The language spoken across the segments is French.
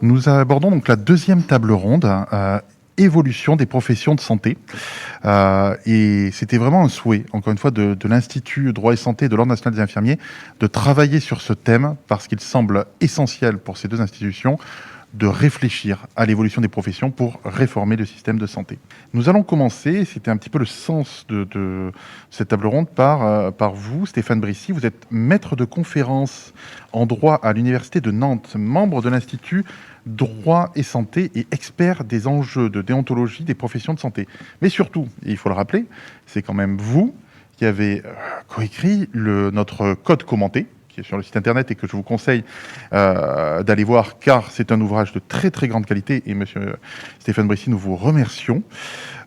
Nous abordons donc la deuxième table ronde, évolution des professions de santé. Et c'était vraiment un souhait, encore une fois, de l'Institut Droit et Santé et de l'Ordre national des infirmiers de travailler sur ce thème parce qu'il semble essentiel pour ces deux institutions de réfléchir à l'évolution des professions pour réformer le système de santé. Nous allons commencer, c'était un petit peu le sens de cette table ronde, par vous, Stéphane Brissy. Vous êtes maître de conférence en droit à l'Université de Nantes, membre de l'Institut Droit et Santé et expert des enjeux de déontologie des professions de santé. Mais surtout, et il faut le rappeler, c'est quand même vous qui avez coécrit notre code commenté, sur le site internet et que je vous conseille d'aller voir car c'est un ouvrage de très très grande qualité et monsieur Stéphane Brissy, nous vous remercions.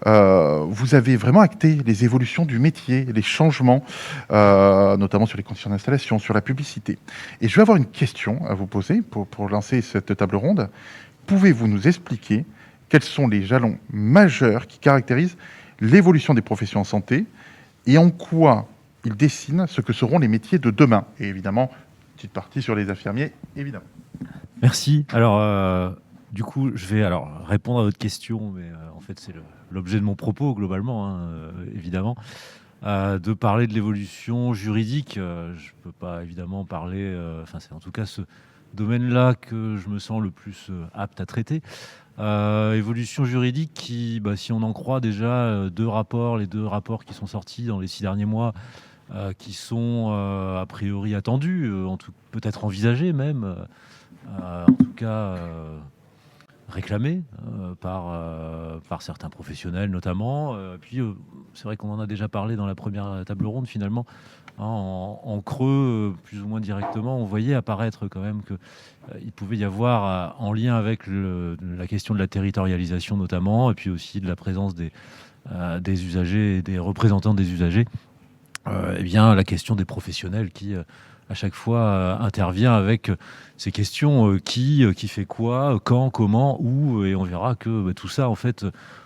Vous avez vraiment acté les évolutions du métier, les changements, notamment sur les conditions d'installation, sur la publicité. Et je vais avoir une question à vous poser pour lancer cette table ronde. Pouvez-vous nous expliquer quels sont les jalons majeurs qui caractérisent l'évolution des professions en santé et en quoi il dessine ce que seront les métiers de demain. Et évidemment, petite partie sur les infirmiers, évidemment. Merci. Alors, du coup, je vais répondre à votre question, mais en fait, c'est l'objet de mon propos, globalement, évidemment. De parler de l'évolution juridique, je ne peux pas évidemment parler... c'est en tout cas ce domaine-là que je me sens le plus apte à traiter. Évolution juridique qui, si on en croit déjà les deux rapports qui sont sortis dans les 6 derniers mois, qui sont a priori attendus, peut-être envisagés même, en tout cas réclamés par certains professionnels notamment. Puis c'est vrai qu'on en a déjà parlé dans la première table ronde finalement. En creux, plus ou moins directement, on voyait apparaître quand même qu'il pouvait y avoir, en lien avec la question de la territorialisation notamment, et puis aussi de la présence des usagers et des représentants des usagers, la question des professionnels qui, à chaque fois, intervient avec ces questions qui fait quoi, quand, comment, où, et on verra que tout ça, en fait,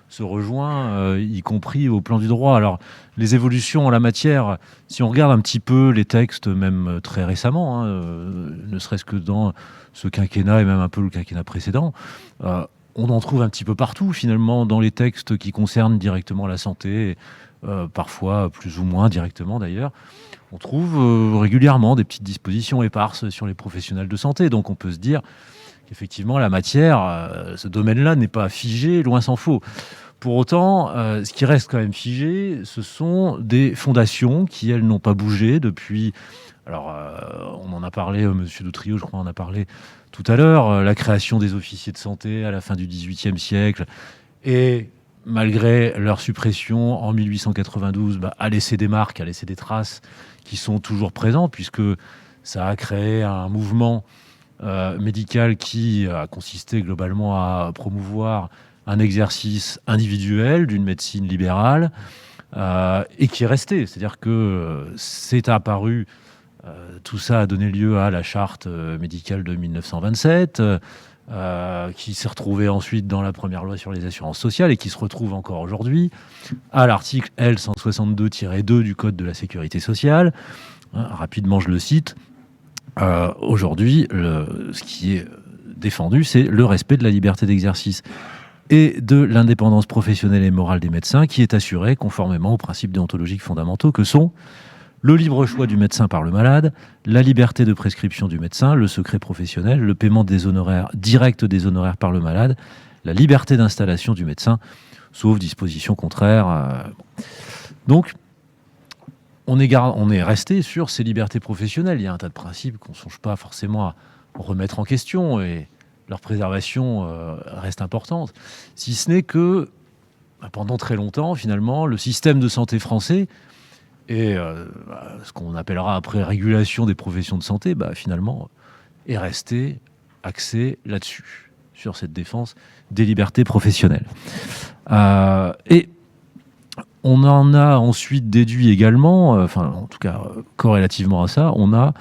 se rejoint, y compris au plan du droit. Alors, les évolutions en la matière, si on regarde un petit peu les textes, même très récemment, ne serait-ce que dans ce quinquennat et même un peu le quinquennat précédent, on en trouve un petit peu partout, finalement, dans les textes qui concernent directement la santé, parfois plus ou moins directement d'ailleurs. On trouve régulièrement des petites dispositions éparses sur les professionnels de santé. Donc on peut se dire qu'effectivement la matière, ce domaine-là n'est pas figé, loin s'en faut. Pour autant, ce qui reste quand même figé, ce sont des fondations qui, elles, n'ont pas bougé depuis... Alors, on en a parlé, monsieur Doutrio, je crois, en a parlé tout à l'heure, la création des officiers de santé à la fin du XVIIIe siècle, et malgré leur suppression en 1892, a laissé des marques, a laissé des traces qui sont toujours présentes, puisque ça a créé un mouvement médical qui a consisté globalement à promouvoir un exercice individuel d'une médecine libérale, et qui est resté. C'est-à-dire que c'est apparu, tout ça a donné lieu à la charte médicale de 1927, qui s'est retrouvée ensuite dans la première loi sur les assurances sociales et qui se retrouve encore aujourd'hui à l'article L162-2 du Code de la sécurité sociale. Rapidement, je le cite. Aujourd'hui, ce qui est défendu, c'est le respect de la liberté d'exercice et de l'indépendance professionnelle et morale des médecins, qui est assurée conformément aux principes déontologiques fondamentaux que sont le libre choix du médecin par le malade, la liberté de prescription du médecin, le secret professionnel, le paiement des honoraires directs des honoraires par le malade, la liberté d'installation du médecin, sauf disposition contraire. Donc, on est resté sur ces libertés professionnelles. Il y a un tas de principes qu'on ne songe pas forcément à remettre en question, et leur préservation reste importante. Si ce n'est que, pendant très longtemps, finalement, le système de santé français et ce qu'on appellera après régulation des professions de santé, finalement, est resté axé là-dessus, sur cette défense des libertés professionnelles. Et on en a ensuite déduit également, en tout cas corrélativement à ça, on a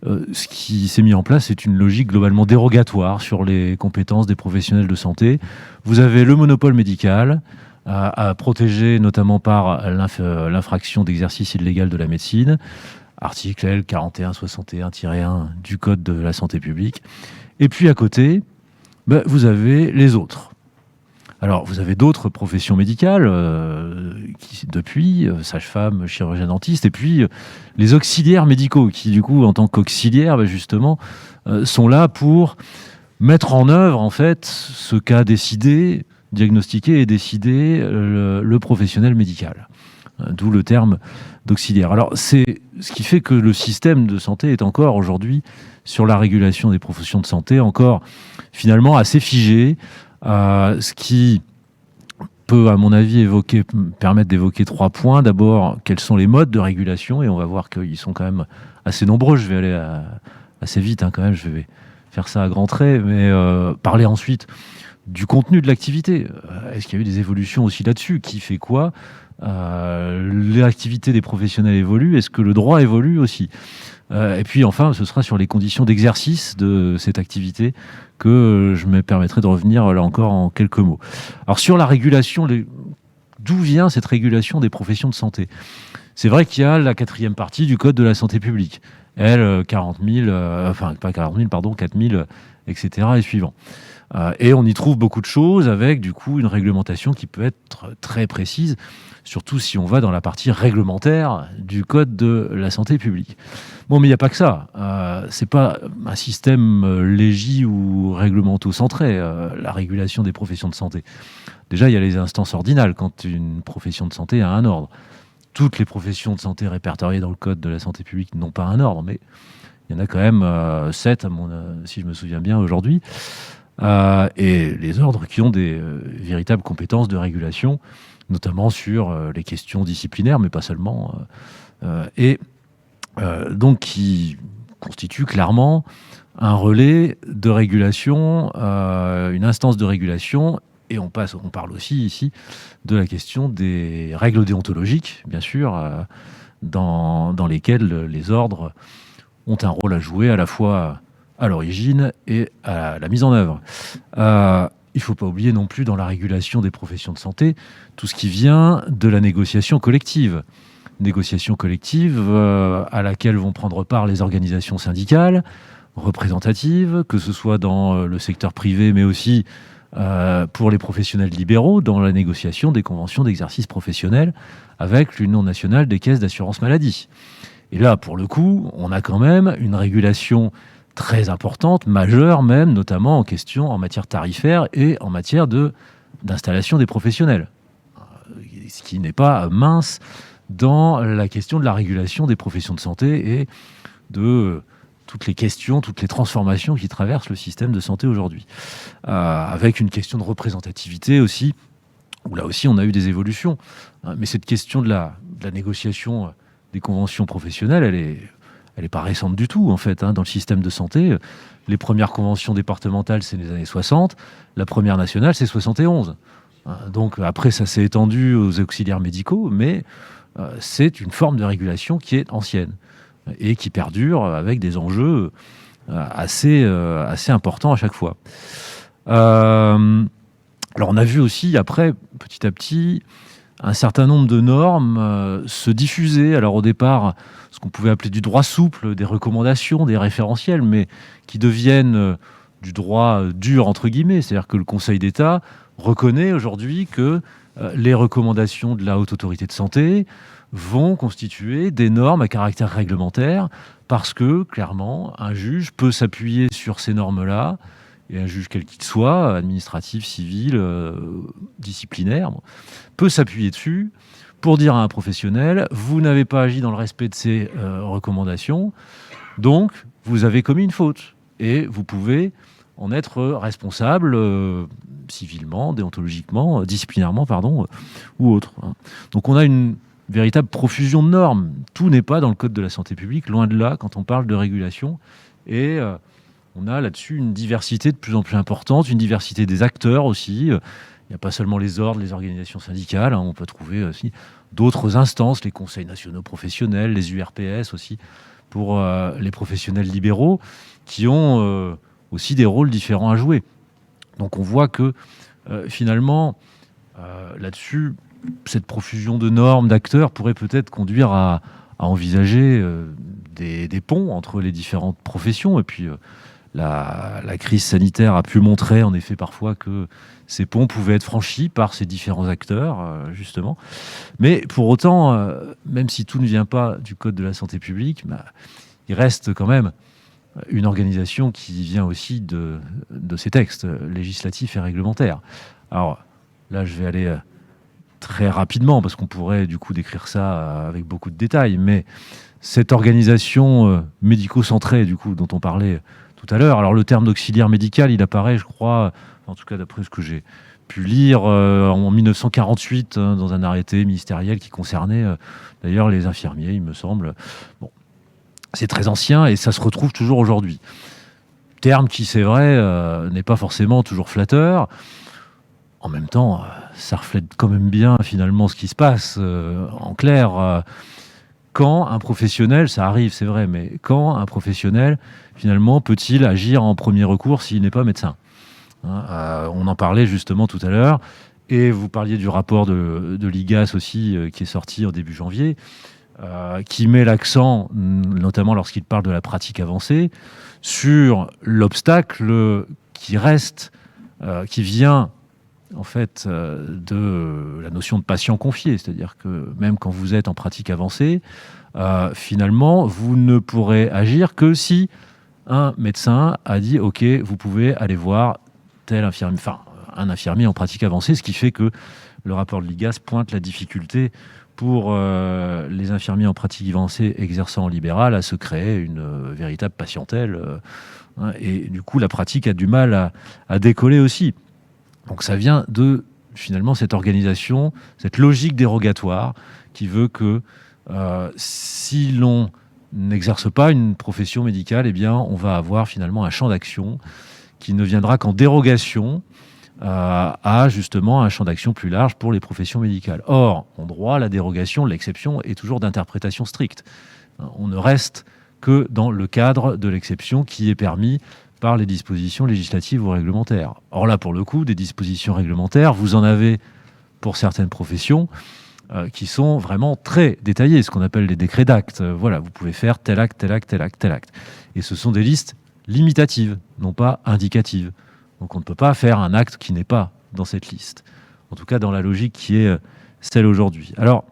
ce qui s'est mis en place, c'est une logique globalement dérogatoire sur les compétences des professionnels de santé. Vous avez le monopole médical, à protéger notamment par l'infraction d'exercice illégal de la médecine, article L 4161-1 du Code de la santé publique. Et puis à côté, vous avez les autres. Alors, vous avez d'autres professions médicales, sage-femme, chirurgien-dentiste, et puis les auxiliaires médicaux, qui du coup, en tant qu'auxiliaires, justement, sont là pour mettre en œuvre, en fait, ce qu'a décidé, diagnostiqué et décidé le professionnel médical. D'où le terme d'auxiliaire. Alors, c'est ce qui fait que le système de santé est encore aujourd'hui, sur la régulation des professions de santé, encore finalement assez figé, ce qui peut, à mon avis, permettre d'évoquer 3 points. D'abord, quels sont les modes de régulation, et on va voir qu'ils sont quand même assez nombreux. Je vais aller assez vite, quand même, je vais faire ça à grands traits, mais parler ensuite du contenu de l'activité. Est-ce qu'il y a eu des évolutions aussi là-dessus? Qui fait quoi? L'activité des professionnels évolue. Est-ce que le droit évolue aussi? Et puis enfin, ce sera sur les conditions d'exercice de cette activité que je me permettrai de revenir là encore en quelques mots. Alors sur la régulation, d'où vient cette régulation des professions de santé? C'est vrai qu'il y a la 4e partie du Code de la santé publique, L 40 000, enfin pas 40 000, pardon, 4 000, etc. et suivant. Et on y trouve beaucoup de choses avec du coup une réglementation qui peut être très précise, surtout si on va dans la partie réglementaire du Code de la santé publique. Bon, mais il n'y a pas que ça. C'est pas un système légi ou réglemento-centré, la régulation des professions de santé. Déjà, il y a les instances ordinales quand une profession de santé a un ordre. Toutes les professions de santé répertoriées dans le Code de la santé publique n'ont pas un ordre, mais il y en a quand même 7, si je me souviens bien, aujourd'hui. Et les ordres qui ont des véritables compétences de régulation, notamment sur les questions disciplinaires, mais pas seulement, donc qui constitue clairement un relais de régulation, une instance de régulation, et on parle aussi ici de la question des règles déontologiques, bien sûr, dans lesquelles les ordres ont un rôle à jouer à la fois à l'origine et à la mise en œuvre. Il ne faut pas oublier non plus dans la régulation des professions de santé tout ce qui vient de la négociation collective. Négociation collective à laquelle vont prendre part les organisations syndicales, représentatives, que ce soit dans le secteur privé, mais aussi pour les professionnels libéraux, dans la négociation des conventions d'exercice professionnel avec l'Union nationale des caisses d'assurance maladie. Et là, pour le coup, on a quand même une régulation très importante, majeure même, notamment en matière tarifaire et en matière d'installation des professionnels. Ce qui n'est pas mince dans la question de la régulation des professions de santé et de toutes les questions, toutes les transformations qui traversent le système de santé aujourd'hui. Avec une question de représentativité aussi, où là aussi on a eu des évolutions. Mais cette question de la négociation des conventions professionnelles, elle est pas récente du tout, en fait, dans le système de santé. Les premières conventions départementales, c'est les années 60. La première nationale, c'est 71. Donc après, ça s'est étendu aux auxiliaires médicaux, mais c'est une forme de régulation qui est ancienne et qui perdure avec des enjeux assez importants à chaque fois. Alors on a vu aussi, après, petit à petit, un certain nombre de normes se diffuser. Alors au départ, ce qu'on pouvait appeler du droit souple, des recommandations, des référentiels, mais qui deviennent du droit dur, entre guillemets. C'est-à-dire que le Conseil d'État reconnaît aujourd'hui que les recommandations de la Haute Autorité de Santé vont constituer des normes à caractère réglementaire parce que, clairement, un juge peut s'appuyer sur ces normes-là, et un juge quel qu'il soit, administratif, civil, disciplinaire, peut s'appuyer dessus pour dire à un professionnel: vous n'avez pas agi dans le respect de ces recommandations, donc vous avez commis une faute, et vous pouvez en être responsable civilement, déontologiquement, disciplinairement, pardon, ou autre. Donc on a une véritable profusion de normes. Tout n'est pas dans le Code de la santé publique, loin de là, quand on parle de régulation. Et on a là-dessus une diversité de plus en plus importante, une diversité des acteurs aussi. Il n'y a pas seulement les ordres, les organisations syndicales, on peut trouver aussi d'autres instances, les conseils nationaux professionnels, les URPS aussi, pour les professionnels libéraux, qui ont aussi des rôles différents à jouer. Donc on voit que finalement, là-dessus, cette profusion de normes, d'acteurs pourrait peut-être conduire à envisager des ponts entre les différentes professions et puis la crise sanitaire a pu montrer en effet parfois que ces ponts pouvaient être franchis par ces différents acteurs, justement. Mais pour autant, même si tout ne vient pas du Code de la santé publique, il reste quand même une organisation qui vient aussi de ces textes législatifs et réglementaires. Alors là, je vais aller très rapidement, parce qu'on pourrait du coup décrire ça avec beaucoup de détails, mais cette organisation médico-centrée, du coup, dont on parlait tout à l'heure, alors le terme d'auxiliaire médical, il apparaît, je crois, en tout cas d'après ce que j'ai pu lire, en 1948, dans un arrêté ministériel qui concernait d'ailleurs les infirmiers, il me semble. Bon, c'est très ancien et ça se retrouve toujours aujourd'hui. Terme qui, c'est vrai, n'est pas forcément toujours flatteur. En même temps, ça reflète quand même bien finalement ce qui se passe. En clair, quand un professionnel, ça arrive, c'est vrai, mais quand un professionnel, finalement, peut-il agir en premier recours s'il n'est pas médecin ? On en parlait justement tout à l'heure, et vous parliez du rapport de l'IGAS aussi, qui est sorti en début janvier, qui met l'accent, notamment lorsqu'il parle de la pratique avancée, sur l'obstacle qui reste, qui vient en fait de la notion de patient confié, c'est-à-dire que même quand vous êtes en pratique avancée, finalement, vous ne pourrez agir que si un médecin a dit « Ok, vous pouvez aller voir tel infirmier, enfin, un infirmier en pratique avancée », ce qui fait que le rapport de l'IGAS pointe la difficulté pour les infirmiers en pratique avancée exerçant en libéral à se créer une véritable patientèle. Et du coup, la pratique a du mal à décoller aussi. Donc ça vient de, finalement, cette organisation, cette logique dérogatoire qui veut que si l'on n'exerce pas une profession médicale, eh bien, on va avoir finalement un champ d'action qui ne viendra qu'en dérogation à justement un champ d'action plus large pour les professions médicales. Or, en droit, la dérogation, l'exception est toujours d'interprétation stricte. On ne reste que dans le cadre de l'exception qui est permis par les dispositions législatives ou réglementaires. Or là, pour le coup, des dispositions réglementaires, vous en avez pour certaines professions qui sont vraiment très détaillées, ce qu'on appelle les décrets d'actes. Voilà, vous pouvez faire tel acte, tel acte, tel acte, tel acte. Et ce sont des listes limitatives, non pas indicatives. Donc on ne peut pas faire un acte qui n'est pas dans cette liste. En tout cas, dans la logique qui est celle aujourd'hui. Alors,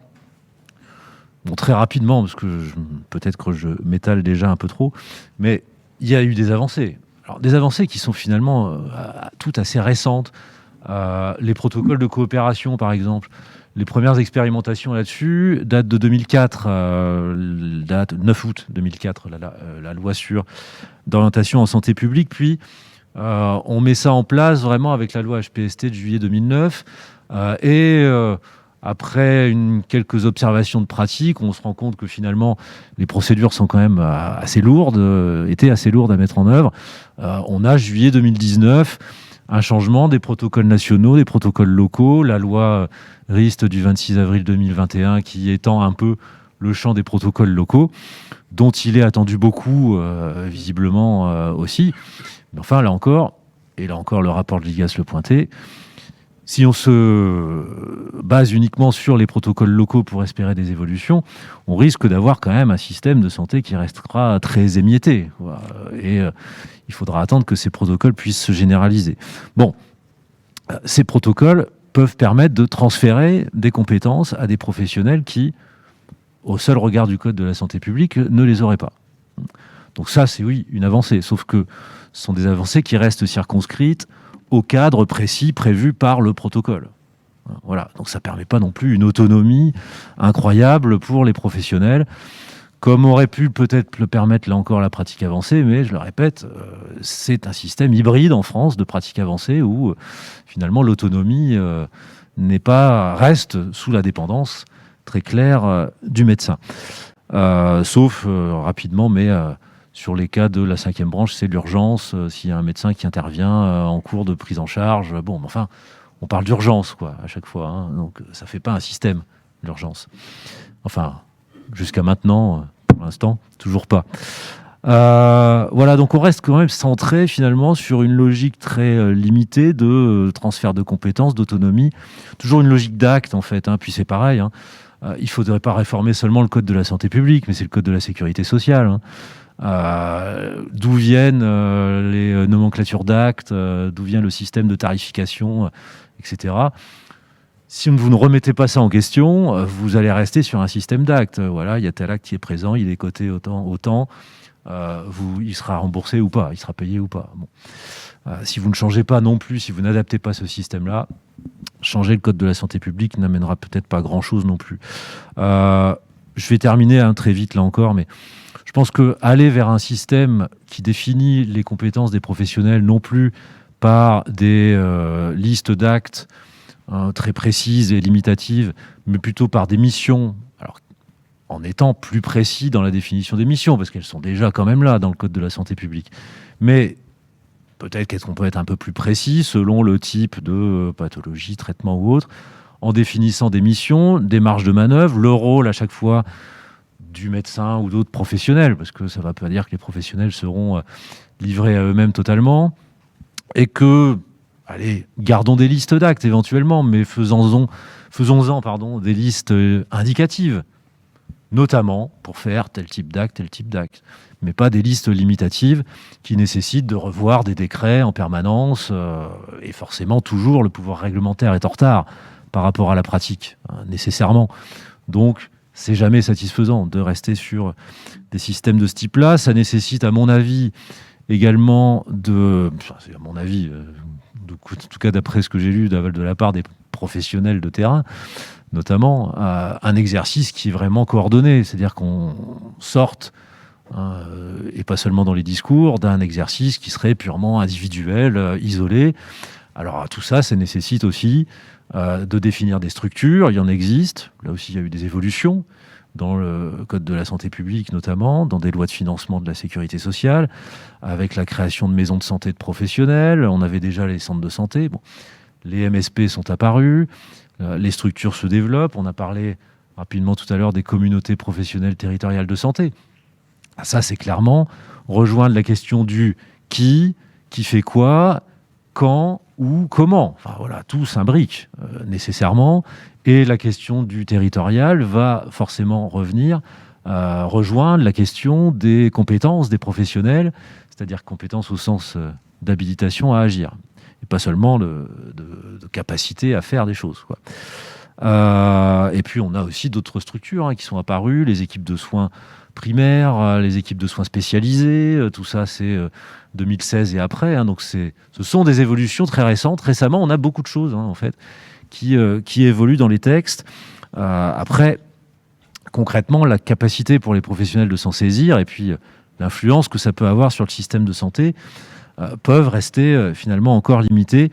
bon, très rapidement, parce que peut-être que je m'étale déjà un peu trop, mais il y a eu des avancées. Alors, des avancées qui sont finalement toutes assez récentes. Les protocoles de coopération, par exemple, les premières expérimentations là-dessus datent de 2004, date 9 août 2004, la loi sur d'orientation en santé publique. Puis, on met ça en place vraiment avec la loi HPST de juillet 2009. Après quelques observations de pratique, on se rend compte que finalement, les procédures sont quand même assez lourdes, étaient assez lourdes à mettre en œuvre. On a, juillet 2019, un changement des protocoles nationaux, des protocoles locaux, la loi RIST du 26 avril 2021 qui étend un peu le champ des protocoles locaux, dont il est attendu beaucoup, visiblement aussi. Mais enfin, là encore, le rapport de l'IGAS le pointait, si on se base uniquement sur les protocoles locaux pour espérer des évolutions, on risque d'avoir quand même un système de santé qui restera très émietté. Et il faudra attendre que ces protocoles puissent se généraliser. Bon, ces protocoles peuvent permettre de transférer des compétences à des professionnels qui, au seul regard du Code de la santé publique, ne les auraient pas. Donc ça, c'est oui, une avancée, sauf que ce sont des avancées qui restent circonscrites au cadre précis prévu par le protocole. Voilà, donc ça ne permet pas non plus une autonomie incroyable pour les professionnels, comme aurait pu peut-être le permettre là encore la pratique avancée, mais je le répète, c'est un système hybride en France de pratique avancée où finalement l'autonomie reste sous la dépendance très claire du médecin. Sauf rapidement, mais sur les cas de la 5e branche, c'est l'urgence. S'il y a un médecin qui intervient en cours de prise en charge, bon, enfin, on parle d'urgence, quoi, à chaque fois. Hein, donc, ça ne fait pas un système, l'urgence. Enfin, jusqu'à maintenant, pour l'instant, toujours pas. Voilà, donc on reste quand même centré, finalement, sur une logique très limitée de transfert de compétences, d'autonomie. Toujours une logique d'acte, en fait. Hein, puis c'est pareil, hein, il ne faudrait pas réformer seulement le Code de la santé publique, mais c'est le Code de la sécurité sociale. Hein. d'où viennent les nomenclatures d'actes, d'où vient le système de tarification, etc. Si vous ne remettez pas ça en question, vous allez rester sur un système d'actes. Voilà, il y a tel acte qui est présent, il est coté autant, il sera remboursé ou pas, il sera payé ou pas. Bon. Si vous ne changez pas non plus, si vous n'adaptez pas ce système-là, changer le code de la santé publique n'amènera peut-être pas grand-chose non plus. Je vais terminer très vite là encore, mais je pense qu'aller vers un système qui définit les compétences des professionnels non plus par des listes d'actes très précises et limitatives, mais plutôt par des missions, alors en étant plus précis dans la définition des missions, parce qu'elles sont déjà quand même là dans le code de la santé publique. Mais peut-être qu'on peut être un peu plus précis selon le type de pathologie, traitement ou autre, en définissant des missions, des marges de manœuvre, le rôle à chaque fois du médecin ou d'autres professionnels, parce que ça ne va pas dire que les professionnels seront livrés à eux-mêmes totalement, et que, allez, gardons des listes d'actes éventuellement, mais faisons-en des listes indicatives, notamment pour faire tel type d'acte, mais pas des listes limitatives qui nécessitent de revoir des décrets en permanence, et forcément toujours le pouvoir réglementaire est en retard par rapport à la pratique, nécessairement. Donc, c'est jamais satisfaisant de rester sur des systèmes de ce type-là. Ça nécessite, à mon avis, également c'est à mon avis, en tout cas d'après ce que j'ai lu de la part des professionnels de terrain, notamment, un exercice qui est vraiment coordonné, c'est-à-dire qu'on sorte, et pas seulement dans les discours, d'un exercice qui serait purement individuel, isolé. Alors tout ça, ça nécessite aussi de définir des structures. Il y en existe. Là aussi, il y a eu des évolutions dans le Code de la santé publique, notamment, dans des lois de financement de la sécurité sociale, avec la création de maisons de santé de professionnels. On avait déjà les centres de santé. Bon, les MSP sont apparus. Les structures se développent. On a parlé rapidement tout à l'heure des communautés professionnelles territoriales de santé. Ça, c'est clairement rejoindre la question du qui fait quoi, quand, où, comment. Enfin, voilà, tout s'imbrique nécessairement. Et la question du territorial va forcément rejoindre la question des compétences des professionnels, c'est-à-dire compétences au sens d'habilitation à agir, et pas seulement de capacité à faire des choses, quoi. Et puis, on a aussi d'autres structures qui sont apparues, les équipes de soins primaires, les équipes de soins spécialisées, tout ça, c'est 2016 et après. Donc, ce sont des évolutions très récentes. Récemment, on a beaucoup de choses, en fait, qui évoluent dans les textes. Après, concrètement, la capacité pour les professionnels de s'en saisir et puis l'influence que ça peut avoir sur le système de santé peuvent rester finalement encore limitées.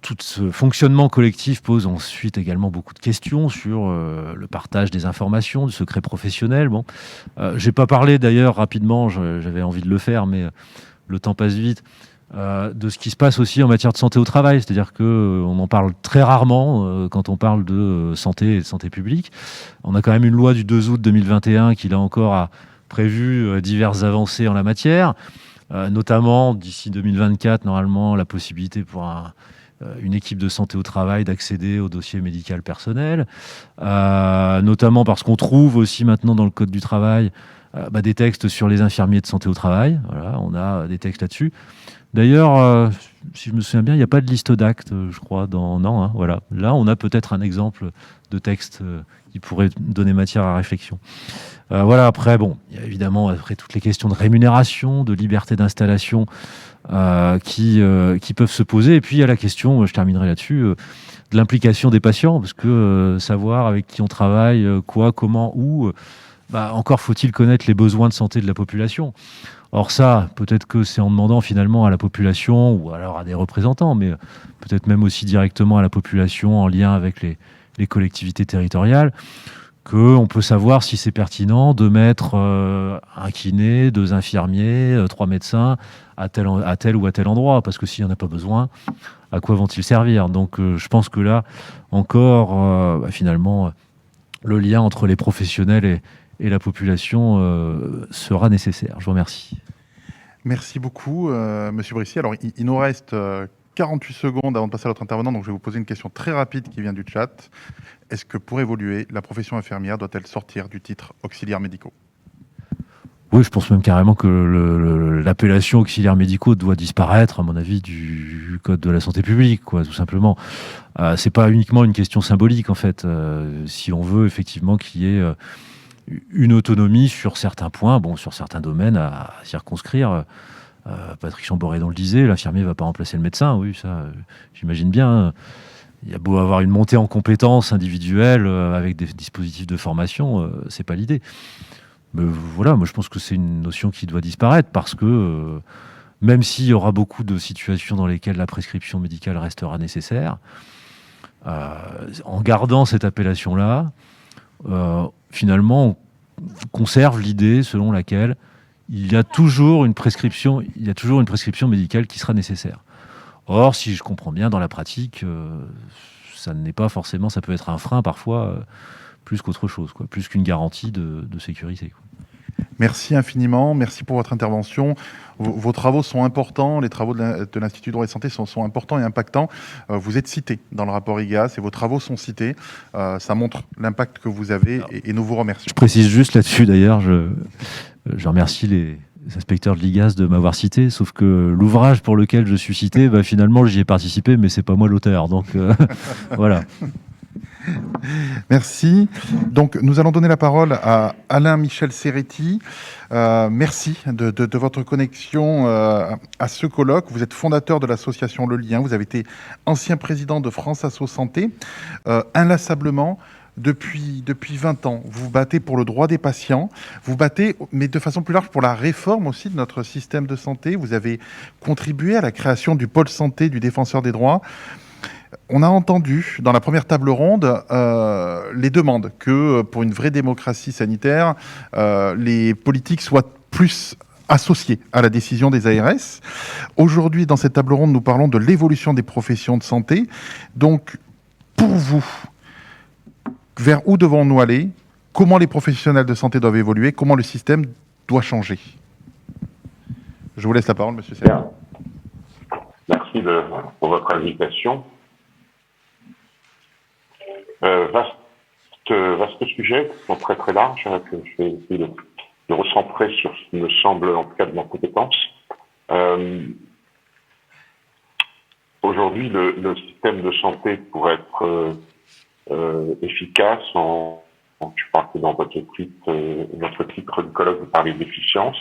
Tout ce fonctionnement collectif pose ensuite également beaucoup de questions sur le partage des informations, du secret professionnel. Bon, j'ai pas parlé d'ailleurs rapidement, j'avais envie de le faire, mais le temps passe vite, de ce qui se passe aussi en matière de santé au travail. C'est-à-dire qu'on en parle très rarement quand on parle de santé et de santé publique. On a quand même une loi du 2 août 2021 qui, là encore, a prévu diverses avancées en la matière. Notamment, d'ici 2024, normalement, la possibilité pour une équipe de santé au travail d'accéder au dossier médical personnel, notamment parce qu'on trouve aussi maintenant dans le Code du travail des textes sur les infirmiers de santé au travail. Voilà, on a des textes là-dessus. D'ailleurs, si je me souviens bien, il n'y a pas de liste d'actes, je crois, non, voilà. Là, on a peut-être un exemple de texte qui pourrait donner matière à réflexion. Voilà, après, bon, il y a évidemment toutes les questions de rémunération, de liberté d'installation qui peuvent se poser. Et puis, il y a la question, je terminerai là-dessus, de l'implication des patients, parce que savoir avec qui on travaille, quoi, comment, où, encore faut-il connaître les besoins de santé de la population. Or ça, peut-être que c'est en demandant finalement à la population, ou alors à des représentants, mais peut-être même aussi directement à la population en lien avec les collectivités territoriales, qu'on peut savoir si c'est pertinent de mettre un kiné, 2 infirmiers, 3 médecins à tel ou à tel endroit, parce que s'il n'y en a pas besoin, à quoi vont-ils servir? Donc je pense que là, encore, finalement, le lien entre les professionnels et la population sera nécessaire. Je vous remercie. Merci beaucoup, Monsieur Brissier. Alors, il nous reste 48 secondes avant de passer à l'autre intervenant, donc je vais vous poser une question très rapide qui vient du chat. Est-ce que pour évoluer, la profession infirmière doit-elle sortir du titre auxiliaires médicaux? Oui, je pense même carrément que l'appellation auxiliaires médicaux doit disparaître, à mon avis, du code de la santé publique, quoi, tout simplement. C'est pas uniquement une question symbolique, en fait. Si on veut effectivement qu'il y ait une autonomie sur certains points, bon, sur certains domaines à circonscrire. Patrick Chamboredon le disait, l'infirmier ne va pas remplacer le médecin. Oui, ça, j'imagine bien. Il y a beau avoir une montée en compétences individuelles avec des dispositifs de formation, c'est pas l'idée. Mais voilà, moi je pense que c'est une notion qui doit disparaître parce que même s'il y aura beaucoup de situations dans lesquelles la prescription médicale restera nécessaire, en gardant cette appellation-là, finalement, on conserve l'idée selon laquelle il y a toujours une prescription médicale qui sera nécessaire. Or, si je comprends bien, dans la pratique, ça n'est pas forcément, ça peut être un frein parfois, plus qu'autre chose, quoi, plus qu'une garantie de sécurité, quoi. Merci infiniment, merci pour votre intervention. Vos travaux sont importants, les travaux de l'Institut Droit et Santé sont importants et impactants. Vous êtes cité dans le rapport IGAS et vos travaux sont cités. Ça montre l'impact que vous avez et nous vous remercions. Je précise juste là-dessus, d'ailleurs, je remercie les inspecteurs de l'IGAS de m'avoir cité, sauf que l'ouvrage pour lequel je suis cité, finalement, j'y ai participé, mais c'est pas moi l'auteur. Donc, voilà. Merci. Donc, nous allons donner la parole à Alain-Michel Serretti. Merci de votre connexion à ce colloque. Vous êtes fondateur de l'association Le Lien. Vous avez été ancien président de France Asso Santé. Inlassablement, depuis 20 ans, vous vous battez pour le droit des patients. Vous battez, mais de façon plus large, pour la réforme aussi de notre système de santé. Vous avez contribué à la création du pôle santé du défenseur des droits. On a entendu dans la première table ronde les demandes que pour une vraie démocratie sanitaire, les politiques soient plus associés à la décision des ARS. Aujourd'hui, dans cette table ronde, nous parlons de l'évolution des professions de santé. Donc, pour vous, vers où devons-nous aller? Comment les professionnels de santé doivent évoluer? Comment le système doit changer? Je vous laisse la parole, monsieur Serre. Merci pour votre invitation. Vaste sujet, très très large, que je vais essayer de recentrer sur ce qui me semble, en tout cas, de ma compétence. Aujourd'hui, le système de santé, pour être efficace, je pense que dans votre titre du colloque, vous parlez d'efficience.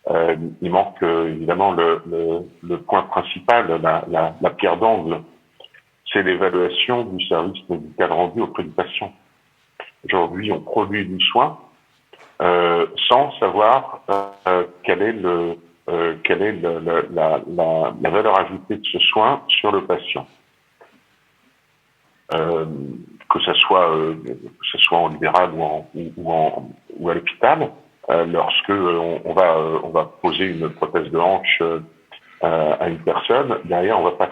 Il manque évidemment le point principal, la pierre d'angle, c'est l'évaluation du service médical rendu auprès du patient. Aujourd'hui, on produit du soin sans savoir quelle est la valeur ajoutée de ce soin sur le patient. Que ce soit en libéral ou à l'hôpital, lorsque on va poser une prothèse de hanche à une personne, derrière on va pas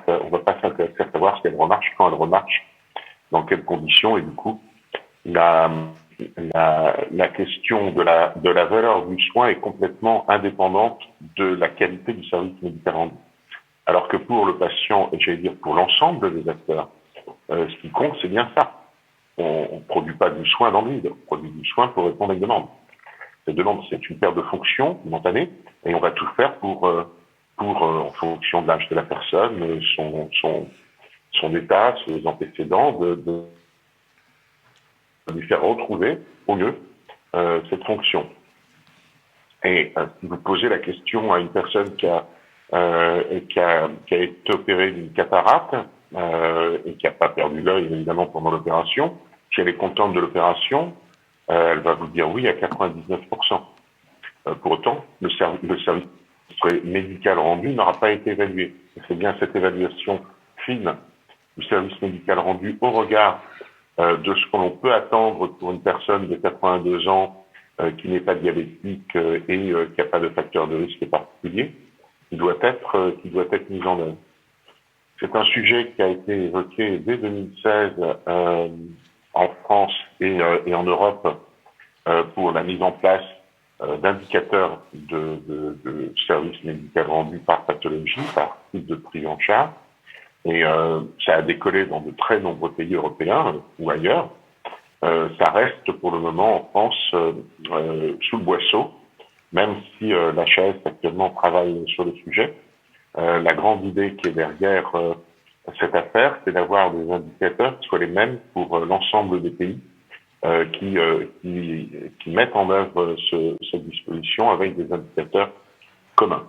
s'intéresser à savoir si elle remarche, quand elle remarche, dans quelles conditions, et du coup la question de la valeur du soin est complètement indépendante de la qualité du service médical rendu. Alors que pour le patient, et j'allais dire pour l'ensemble des acteurs, ce qui compte, c'est bien ça. On produit pas du soin dans le vide, on produit du soin pour répondre à une demande. Cette demande, c'est une perte de fonction momentanée, et on va tout faire pour en fonction de l'âge de la personne, son état, ses antécédents, de lui faire retrouver au mieux cette fonction. Et si vous posez la question à une personne qui a été opérée d'une cataracte et qui n'a pas perdu l'œil évidemment pendant l'opération, si elle est contente de l'opération, elle va vous dire oui à 99%. Pour autant, le service médical rendu n'aura pas été évalué. C'est bien cette évaluation fine du service médical rendu au regard de ce que l'on peut attendre pour une personne de 82 ans qui n'est pas diabétique et qui n'a pas de facteur de risque particulier, qui doit être mise en œuvre. C'est un sujet qui a été évoqué dès 2016 en France et en Europe pour la mise en place d'indicateurs de services médicaux rendus par pathologie, par type de prise en charge. Et ça a décollé dans de très nombreux pays européens ou ailleurs. Ça reste pour le moment en France sous le boisseau. même si l'HAS actuellement travaille sur le sujet. La grande idée qui est derrière cette affaire, c'est d'avoir des indicateurs qui soient les mêmes pour l'ensemble des pays qui mettent en œuvre cette disposition avec des indicateurs communs.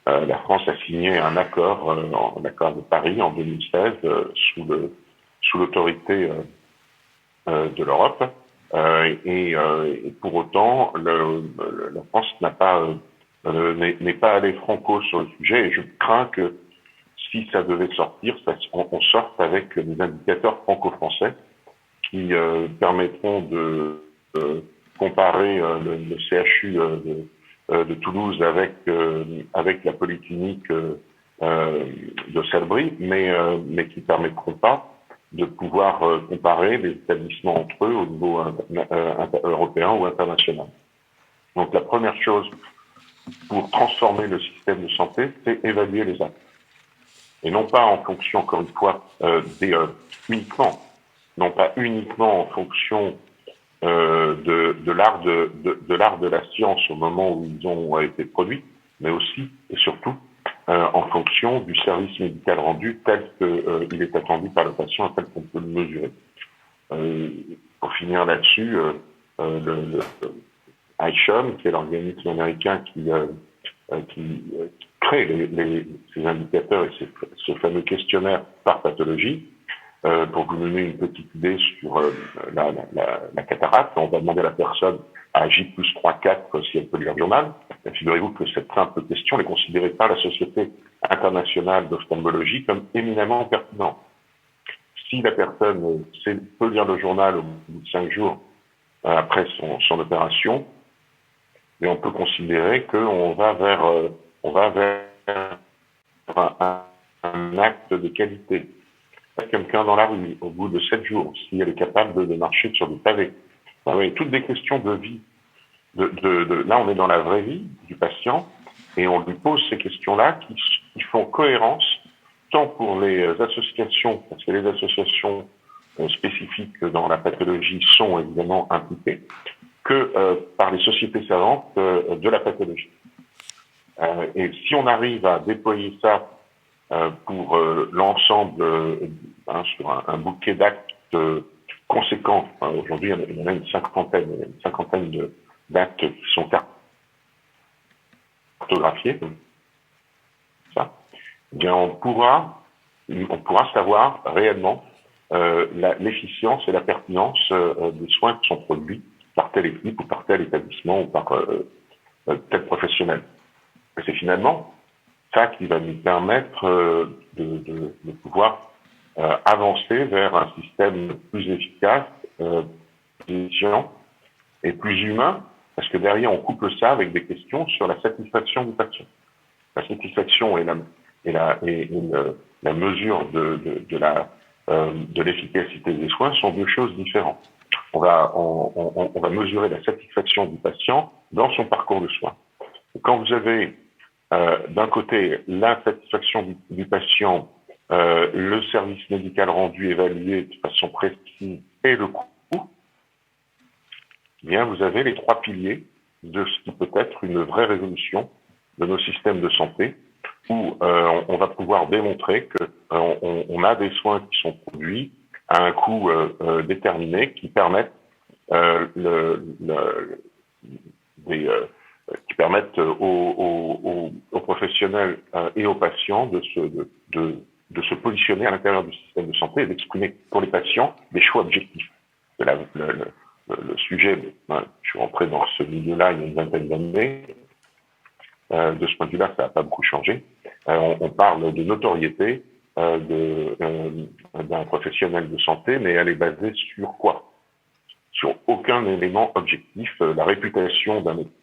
La France a signé un accord, l'accord de Paris en 2016, sous l'autorité de l'Europe. Et pour autant, la France n'est pas allée franco sur le sujet, et je crains que si ça devait sortir, on sorte avec des indicateurs franco-français qui permettront de comparer le CHU de Toulouse avec la polyclinique de Salbris, mais qui permettront pas de pouvoir comparer les établissements entre eux au niveau européen ou international. Donc la première chose pour transformer le système de santé, c'est évaluer les actes. Et non pas en fonction, encore une fois, non pas uniquement en fonction de l'art de la science au moment où ils ont été produits, mais aussi et surtout en fonction du service médical rendu tel qu'il est attendu par le patient, tel qu'on peut le mesurer. Pour finir là-dessus, le ISHOM, qui est l'organisme américain qui crée ces indicateurs et ce fameux questionnaire par pathologie. Pour vous donner une petite idée sur la cataracte, on va demander à la personne à J+3-4 si elle peut lire le journal. Figurez-vous que cette simple question n'est considérée par la Société internationale d'ophtalmologie comme éminemment pertinente. Si la personne peut lire le journal au bout de 5 jours après son opération, et on peut considérer qu'on va vers un acte de qualité. Quelqu'un dans la rue, au bout de 7 jours, si elle est capable de marcher sur des pavés. Oui, toutes des questions de vie. Là, on est dans la vraie vie du patient et on lui pose ces questions-là qui font cohérence tant pour les associations, parce que les associations spécifiques dans la pathologie sont évidemment impliquées, que par les sociétés savantes de la pathologie. Et si on arrive à déployer ça pour l'ensemble sur un bouquet d'actes conséquents. Aujourd'hui, il y en a une cinquantaine d'actes qui sont cartographiés. Ça. Eh bien, on pourra savoir réellement l'efficience et la pertinence des soins qui sont produits par telle équipe ou par tel établissement ou par tel professionnel. Et c'est finalement ça qui va nous permettre de pouvoir avancer vers un système plus efficace, plus efficient et plus humain, parce que derrière on couple ça avec des questions sur la satisfaction du patient. La satisfaction et la mesure de l'efficacité des soins sont deux choses différentes. On va mesurer la satisfaction du patient dans son parcours de soins. Et quand vous avez d'un côté l'insatisfaction du patient, le service médical rendu évalué de façon précise et le coût, eh bien vous avez les 3 piliers de ce qui peut être une vraie révolution de nos systèmes de santé, où on va pouvoir démontrer que on a des soins qui sont produits à un coût déterminé qui permettent qui permettent aux professionnels et aux patients de se positionner à l'intérieur du système de santé et d'exprimer pour les patients des choix objectifs. Le sujet, je suis rentré dans ce milieu-là il y a une vingtaine d'années. De ce point de vue-là, ça n'a pas beaucoup changé. On parle de notoriété d'un professionnel de santé, mais elle est basée sur quoi? Sur aucun élément objectif. La réputation d'un médecin,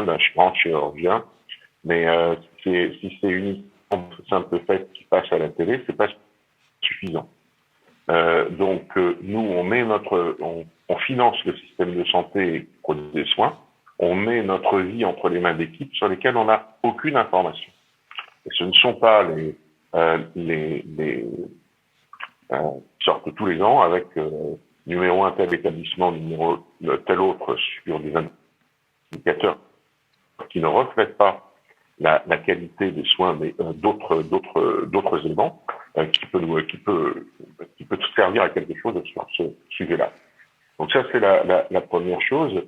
d'un grand chirurgien, mais si c'est uniquement ce simple fait qui passe à la télé, c'est pas suffisant. Donc nous, on finance le système de santé et produit des soins. On met notre vie entre les mains d'équipes sur lesquelles on n'a aucune information. Et ce ne sont pas qui sortent tous les ans avec numéro un tel établissement, numéro tel autre sur des indicateurs qui ne reflètent pas la qualité des soins, mais d'autres éléments qui peut tout servir à quelque chose sur ce sujet-là. Donc ça, c'est la première chose.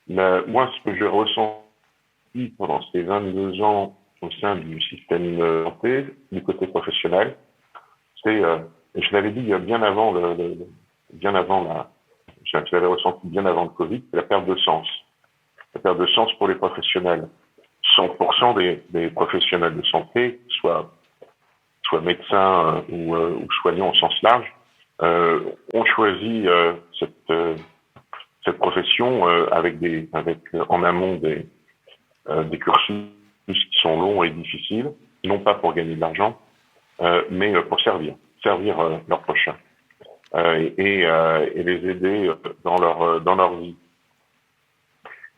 Moi, ce que j'ai ressenti pendant ces 22 ans au sein du système de santé, du côté professionnel, c'est, je l'avais dit bien avant je l'avais ressenti bien avant le Covid, c'est la perte de sens. La perte de sens pour les professionnels. 100% des professionnels de santé, soit médecins ou soignants au sens large, ont choisi cette profession avec en amont des cursus qui sont longs et difficiles, non pas pour gagner de l'argent, mais pour servir leurs prochains et les aider dans leur vie.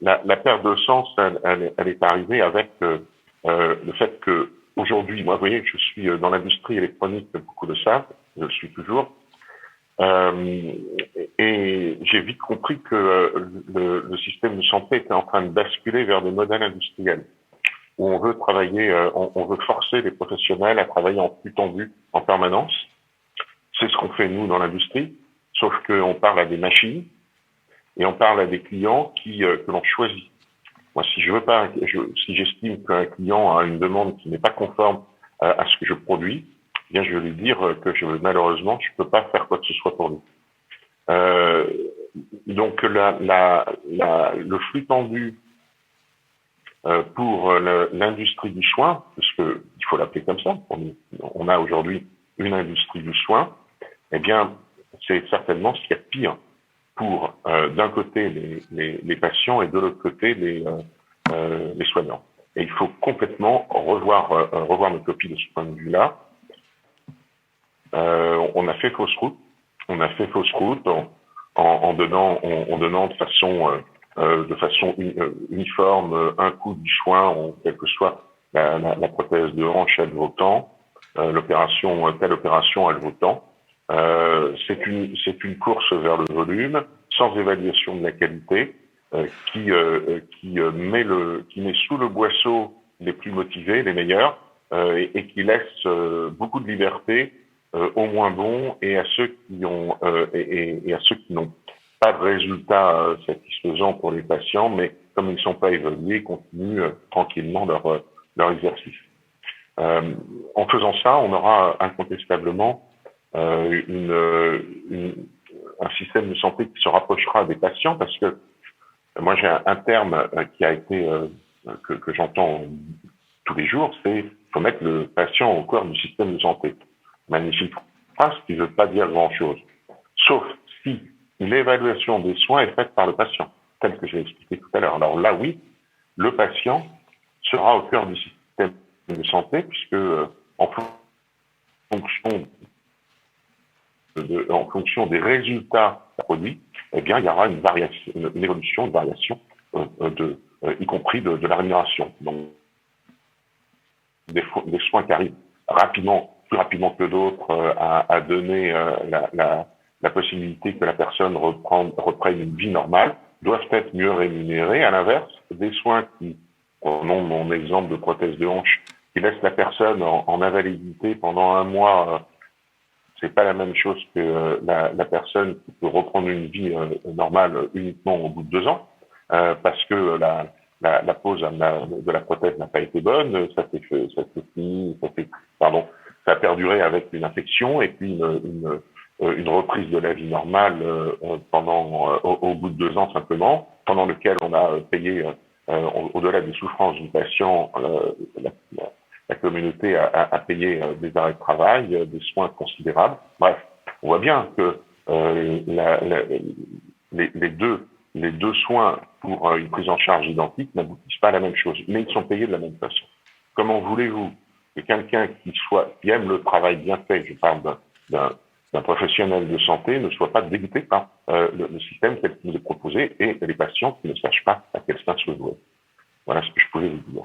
La perte de sens, elle est arrivée avec le fait que aujourd'hui, moi, vous voyez, je suis dans l'industrie électronique, beaucoup de ça, je le suis toujours, et j'ai vite compris que le système de santé était en train de basculer vers des modèles industriels où on veut travailler, on veut forcer les professionnels à travailler en flux tendu en permanence. C'est ce qu'on fait nous dans l'industrie, sauf qu'on parle à des machines et on parle à des clients que l'on choisit. Moi, si j'estime qu'un client a une demande qui n'est pas conforme à ce que je produis, eh bien, je vais lui dire que malheureusement, je peux pas faire quoi que ce soit pour lui. Donc, le flux tendu pour l'industrie du soin, parce que il faut l'appeler comme ça, on a aujourd'hui une industrie du soin, eh bien, c'est certainement ce qu'il y a de pire pour d'un côté les patients et de l'autre côté les soignants. Et il faut complètement revoir nos copies de ce point de vue-là. On a fait fausse route. En donnant de façon uniforme un coût du soin, quelle que soit la prothèse de hanche, elle vaut tant, telle opération, elle vaut tant. C'est une course vers le volume, sans évaluation de la qualité, qui met sous le boisseau les plus motivés, les meilleurs, et qui laisse beaucoup de liberté aux moins bons et à ceux qui n'ont pas de résultats satisfaisants pour les patients, mais comme ils ne sont pas évalués, continuent tranquillement leur exercice. En faisant ça, on aura incontestablement un système de santé qui se rapprochera des patients, parce que moi j'ai un terme qui a été que j'entends tous les jours, c'est faut mettre le patient au cœur du système de santé. Magnifique phrase qui ne veut pas dire grand-chose, sauf si l'évaluation des soins est faite par le patient, tel que j'ai expliqué tout à l'heure. Alors là, oui, le patient sera au cœur du système de santé, puisque en fonction des résultats produits, eh bien, il y aura une évolution, une variation, y compris de la rémunération. Donc, des soins qui arrivent plus rapidement que d'autres, à donner la possibilité que la personne reprenne une vie normale, doivent être mieux rémunérés. À l'inverse, des soins prenons mon exemple de prothèse de hanche, qui laissent la personne en invalidité pendant un mois, c'est pas la même chose que la personne qui peut reprendre une vie normale uniquement au bout de 2 ans, parce que la pose de la prothèse n'a pas été bonne, ça a perduré avec une infection et puis une reprise de la vie normale au bout de 2 ans simplement, pendant lequel on a payé au-delà des souffrances du patient, la communauté a payé des arrêts de travail, des soins considérables. Bref, on voit bien que les deux soins pour une prise en charge identique n'aboutissent pas à la même chose, mais ils sont payés de la même façon. Comment voulez-vous que quelqu'un qui aime le travail bien fait, je parle d'un professionnel de santé, ne soit pas dégoûté par le système tel qu'il est proposé, et les patients qui ne sachent pas à quel sens se jouer. Voilà ce que je pouvais vous dire.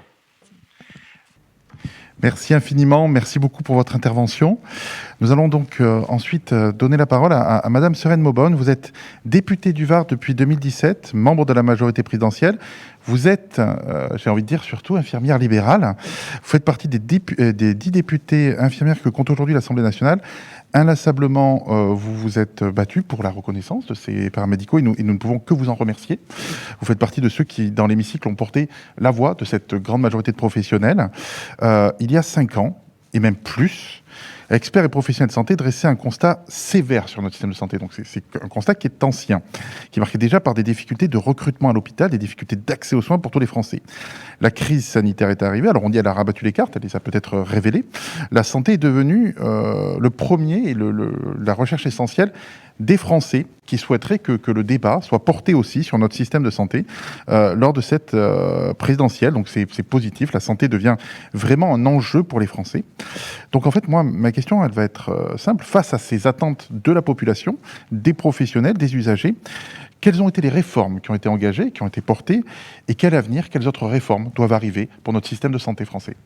Merci infiniment, merci beaucoup pour votre intervention. Nous allons donc ensuite donner la parole à Madame Serène Maubonne. Vous êtes députée du Var depuis 2017, membre de la majorité présidentielle. Vous êtes, j'ai envie de dire, surtout infirmière libérale. Vous faites partie des 10 députés infirmières que compte aujourd'hui l'Assemblée nationale. Inlassablement, vous vous êtes battu pour la reconnaissance de ces paramédicaux et nous ne pouvons que vous en remercier. Vous faites partie de ceux qui, dans l'hémicycle, ont porté la voix de cette grande majorité de professionnels. Il y a 5 ans, et même plus, experts et professionnels de santé dressaient un constat sévère sur notre système de santé. Donc c'est un constat qui est ancien, qui est marqué déjà par des difficultés de recrutement à l'hôpital, des difficultés d'accès aux soins pour tous les Français. La crise sanitaire est arrivée, alors on dit elle a rabattu les cartes, elle les a peut-être révélées. La santé est devenue le premier et la recherche essentielle des Français qui souhaiteraient que le débat soit porté aussi sur notre système de santé lors de cette présidentielle. Donc c'est positif, la santé devient vraiment un enjeu pour les Français. Donc en fait, moi, ma question, elle va être simple. Face à ces attentes de la population, des professionnels, des usagers, quelles ont été les réformes qui ont été engagées, qui ont été portées, et quel avenir, quelles autres réformes doivent arriver pour notre système de santé français?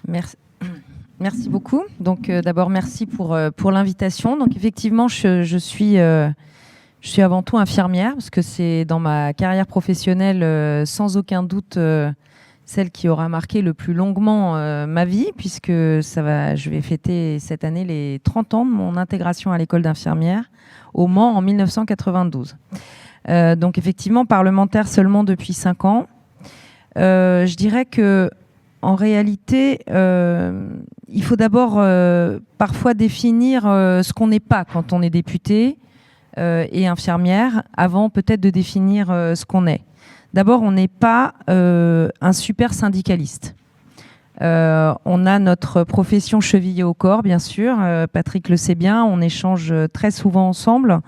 Merci beaucoup. Donc d'abord, merci pour l'invitation. Donc effectivement, je suis avant tout infirmière, parce que c'est dans ma carrière professionnelle, sans aucun doute, celle qui aura marqué le plus longuement ma vie, puisque je vais fêter cette année les 30 ans de mon intégration à l'école d'infirmière au Mans en 1992. Donc effectivement, parlementaire seulement depuis 5 ans. Je dirais que en réalité, il faut d'abord parfois définir ce qu'on n'est pas quand on est député et infirmière, avant peut-être de définir ce qu'on est. D'abord, on n'est pas un super syndicaliste. On a notre profession chevillée au corps, bien sûr. Patrick le sait bien, on échange très souvent ensemble.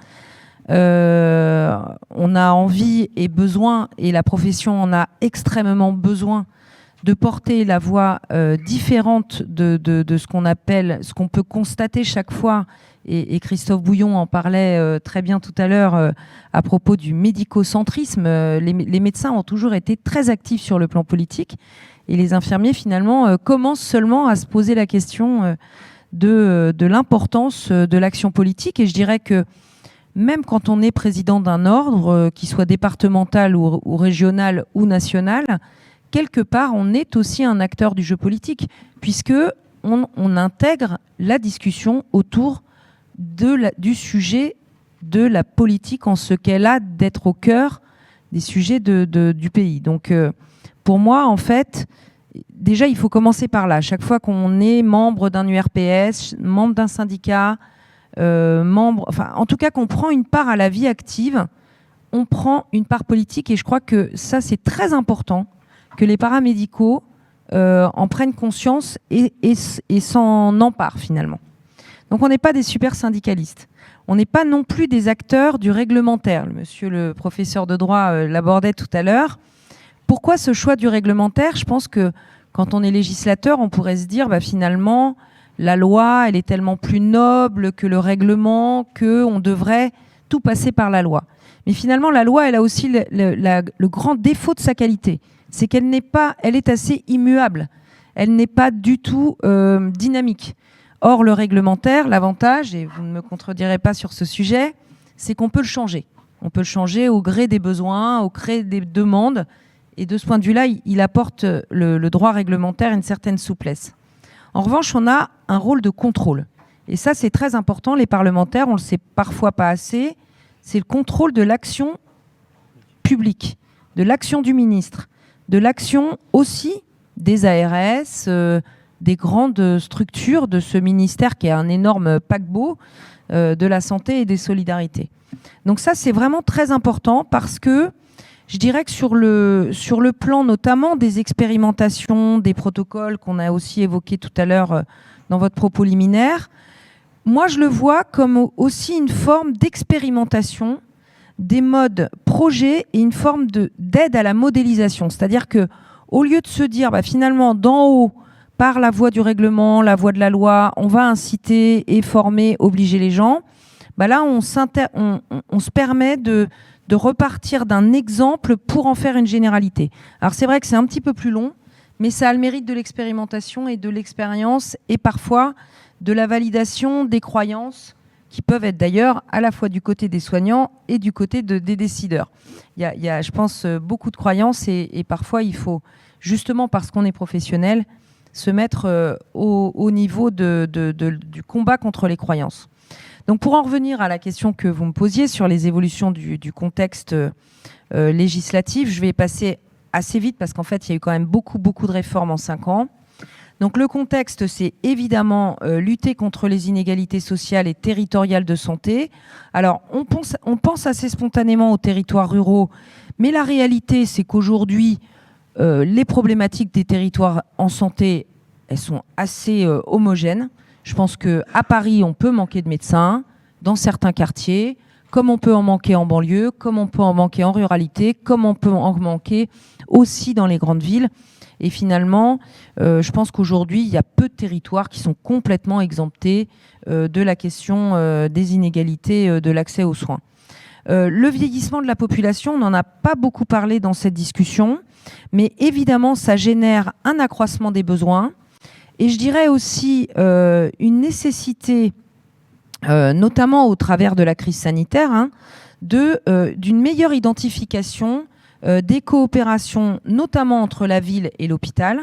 On a envie et besoin, et la profession en a extrêmement besoin, de porter la voix différente de ce qu'on appelle, ce qu'on peut constater chaque fois, et Christophe Bouillon en parlait très bien tout à l'heure à propos du médicocentrisme. Les médecins ont toujours été très actifs sur le plan politique, et les infirmiers finalement commencent seulement à se poser la question de l'importance de l'action politique. Et je dirais que même quand on est président d'un ordre, qu'il soit départemental ou régional ou national, quelque part, on est aussi un acteur du jeu politique, puisque on intègre la discussion autour du sujet de la politique en ce qu'elle a d'être au cœur des sujets du pays. Donc, pour moi, en fait, déjà, il faut commencer par là. Chaque fois qu'on est membre d'un URPS, membre d'un syndicat, en tout cas qu'on prend une part à la vie active, on prend une part politique, et je crois que ça, c'est très important, que les paramédicaux en prennent conscience et s'en emparent finalement. Donc on n'est pas des super syndicalistes. On n'est pas non plus des acteurs du réglementaire. Monsieur le professeur de droit l'abordait tout à l'heure. Pourquoi ce choix du réglementaire? Je pense que quand on est législateur, on pourrait se dire finalement, la loi, elle est tellement plus noble que le règlement, qu'on devrait tout passer par la loi. Mais finalement, la loi, elle a aussi le grand défaut de sa qualité. C'est qu'elle elle est assez immuable. Elle n'est pas du tout dynamique. Or, le réglementaire, l'avantage, et vous ne me contredirez pas sur ce sujet, c'est qu'on peut le changer. On peut le changer au gré des besoins, au gré des demandes. Et de ce point de vue-là, il apporte le droit réglementaire une certaine souplesse. En revanche, on a un rôle de contrôle. Et ça, c'est très important. Les parlementaires, on le sait parfois pas assez, c'est le contrôle de l'action publique, de l'action du ministre, de l'action aussi des ARS, des grandes structures de ce ministère qui est un énorme paquebot de la santé et des solidarités. Donc ça, c'est vraiment très important, parce que je dirais que sur le plan notamment des expérimentations, des protocoles qu'on a aussi évoqués tout à l'heure dans votre propos liminaire, moi je le vois comme aussi une forme d'expérimentation des modes projets et une forme d'aide à la modélisation. C'est-à-dire que au lieu de se dire finalement d'en haut, par la voie du règlement, la voie de la loi, on va inciter et former, obliger les gens, là on se permet de repartir d'un exemple pour en faire une généralité. Alors c'est vrai que c'est un petit peu plus long, mais ça a le mérite de l'expérimentation et de l'expérience et parfois de la validation des croyances qui peuvent être d'ailleurs à la fois du côté des soignants et du côté des décideurs. Il y a, je pense, beaucoup de croyances et parfois il faut, justement parce qu'on est professionnel, se mettre au niveau du combat contre les croyances. Donc pour en revenir à la question que vous me posiez sur les évolutions du contexte législatif, je vais passer assez vite parce qu'en fait il y a eu quand même beaucoup de réformes en 5 ans. Donc le contexte, c'est évidemment lutter contre les inégalités sociales et territoriales de santé. Alors on pense assez spontanément aux territoires ruraux, mais la réalité c'est qu'aujourd'hui les problématiques des territoires en santé, elles sont assez homogènes. Je pense qu'à Paris, on peut manquer de médecins dans certains quartiers, comme on peut en manquer en banlieue, comme on peut en manquer en ruralité, comme on peut en manquer aussi dans les grandes villes. Et finalement, je pense qu'aujourd'hui, il y a peu de territoires qui sont complètement exemptés de la question des inégalités de l'accès aux soins. Le vieillissement de la population, on n'en a pas beaucoup parlé dans cette discussion, mais évidemment, ça génère un accroissement des besoins. Et je dirais aussi une nécessité, notamment au travers de la crise sanitaire, d'une meilleure identification des coopérations, notamment entre la ville et l'hôpital.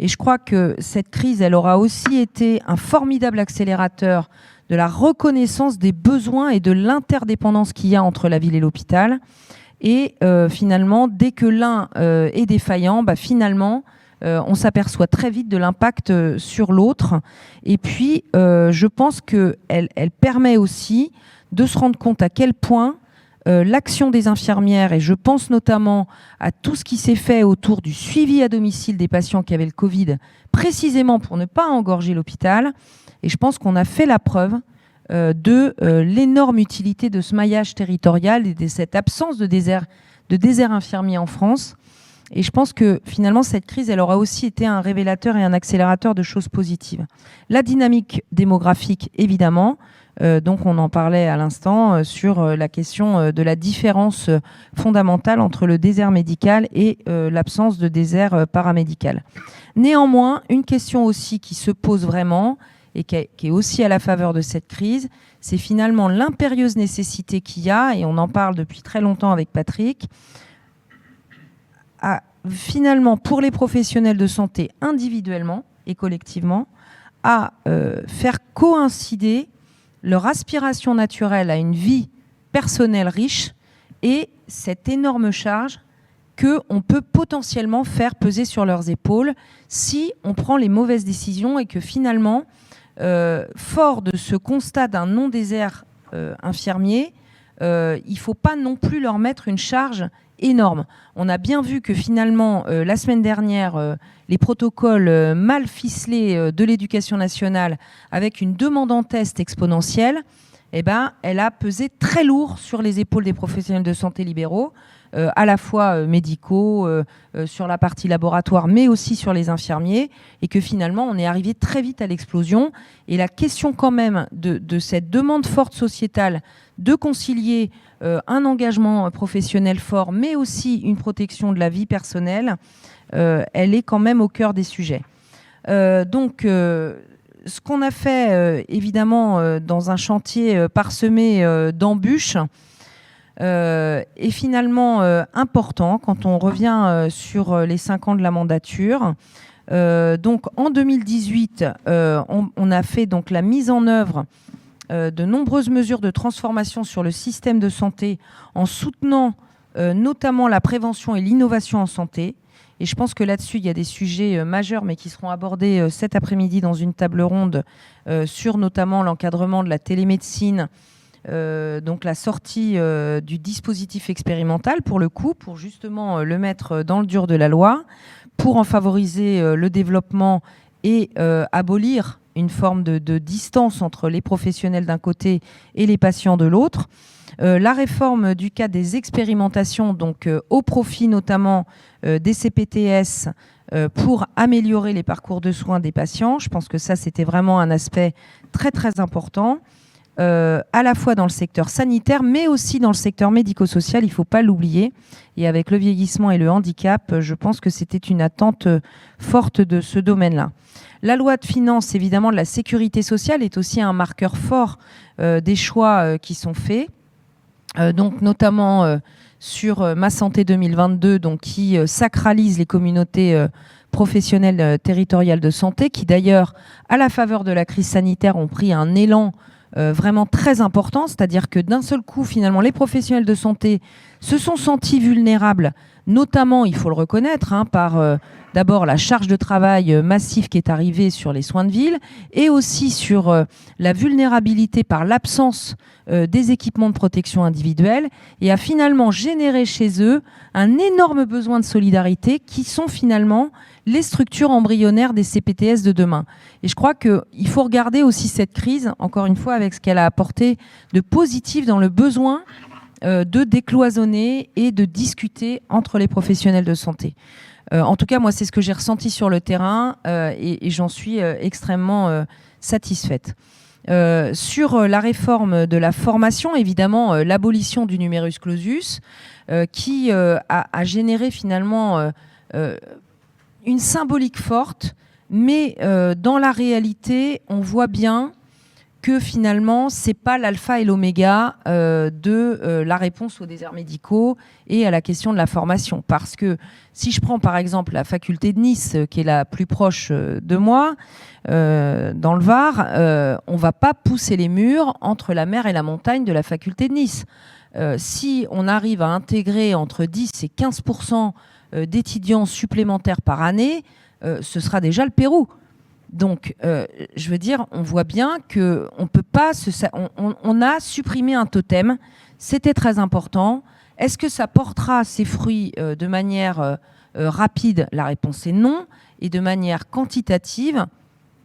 Et je crois que cette crise, elle aura aussi été un formidable accélérateur de la reconnaissance des besoins et de l'interdépendance qu'il y a entre la ville et l'hôpital. Et finalement, dès que l'un est défaillant, finalement, on s'aperçoit très vite de l'impact sur l'autre. Et puis, je pense qu'elle permet aussi de se rendre compte à quel point l'action des infirmières, et je pense notamment à tout ce qui s'est fait autour du suivi à domicile des patients qui avaient le Covid, précisément pour ne pas engorger l'hôpital. Et je pense qu'on a fait la preuve de l'énorme utilité de ce maillage territorial et de cette absence de désert infirmier en France. Et je pense que finalement, cette crise, elle aura aussi été un révélateur et un accélérateur de choses positives. La dynamique démographique, évidemment. Donc on en parlait à l'instant sur la question de la différence fondamentale entre le désert médical et l'absence de désert paramédical. Néanmoins, une question aussi qui se pose vraiment et qui est aussi à la faveur de cette crise, c'est finalement l'impérieuse nécessité qu'il y a, et on en parle depuis très longtemps avec Patrick, finalement pour les professionnels de santé individuellement et collectivement, à faire coïncider leur aspiration naturelle à une vie personnelle riche et cette énorme charge qu'on peut potentiellement faire peser sur leurs épaules si on prend les mauvaises décisions et que finalement, fort de ce constat d'un non-désert infirmier, il ne faut pas non plus leur mettre une charge énorme. On a bien vu que finalement, la semaine dernière, les protocoles mal ficelés de l'éducation nationale, avec une demande en test exponentielle, elle a pesé très lourd sur les épaules des professionnels de santé libéraux, à la fois médicaux, sur la partie laboratoire, mais aussi sur les infirmiers, et que finalement, on est arrivé très vite à l'explosion. Et la question quand même de cette demande forte sociétale de concilier un engagement professionnel fort, mais aussi une protection de la vie personnelle, elle est quand même au cœur des sujets. Donc, ce qu'on a fait, évidemment, dans un chantier parsemé d'embûches, est finalement important quand on revient sur les 5 ans de la mandature. Donc, en 2018, on a fait donc la mise en œuvre de nombreuses mesures de transformation sur le système de santé en soutenant notamment la prévention et l'innovation en santé. Et je pense que là-dessus, il y a des sujets majeurs, mais qui seront abordés cet après-midi dans une table ronde sur notamment l'encadrement de la télémédecine, donc la sortie du dispositif expérimental, pour le coup, pour justement le mettre dans le dur de la loi, pour en favoriser le développement et abolir une forme de distance entre les professionnels d'un côté et les patients de l'autre. La réforme du cadre des expérimentations, donc au profit notamment des CPTS pour améliorer les parcours de soins des patients. Je pense que ça, c'était vraiment un aspect très, très important. à la fois dans le secteur sanitaire, mais aussi dans le secteur médico-social, il ne faut pas l'oublier. Et avec le vieillissement et le handicap, je pense que c'était une attente forte de ce domaine-là. La loi de finances, évidemment, de la sécurité sociale est aussi un marqueur fort des choix qui sont faits. Donc notamment sur Ma Santé 2022, donc, qui sacralise les communautés professionnelles territoriales de santé, qui d'ailleurs, à la faveur de la crise sanitaire, ont pris un élan vraiment très important, c'est-à-dire que d'un seul coup, finalement, les professionnels de santé se sont sentis vulnérables, notamment, il faut le reconnaître, par d'abord la charge de travail massive qui est arrivée sur les soins de ville, et aussi sur la vulnérabilité par l'absence des équipements de protection individuelle, et a finalement généré chez eux un énorme besoin de solidarité qui sont finalement les structures embryonnaires des CPTS de demain. Et je crois qu'il faut regarder aussi cette crise, encore une fois, avec ce qu'elle a apporté de positif dans le besoin de décloisonner et de discuter entre les professionnels de santé. En tout cas, moi, c'est ce que j'ai ressenti sur le terrain et j'en suis extrêmement satisfaite. Sur la réforme de la formation, évidemment, l'abolition du numerus clausus qui a généré finalement une symbolique forte, mais dans la réalité, on voit bien que finalement, c'est pas l'alpha et l'oméga de la réponse aux déserts médicaux et à la question de la formation. Parce que si je prends par exemple la faculté de Nice, qui est la plus proche de moi, dans le Var, on va pas pousser les murs entre la mer et la montagne de la faculté de Nice. Si on arrive à intégrer entre 10 et 15% d'étudiants supplémentaires par année, ce sera déjà le Pérou. Donc, je veux dire, on voit bien qu'on peut pas on a supprimé un totem. C'était très important. Est-ce que ça portera ses fruits de manière rapide? La réponse est non. Et de manière quantitative,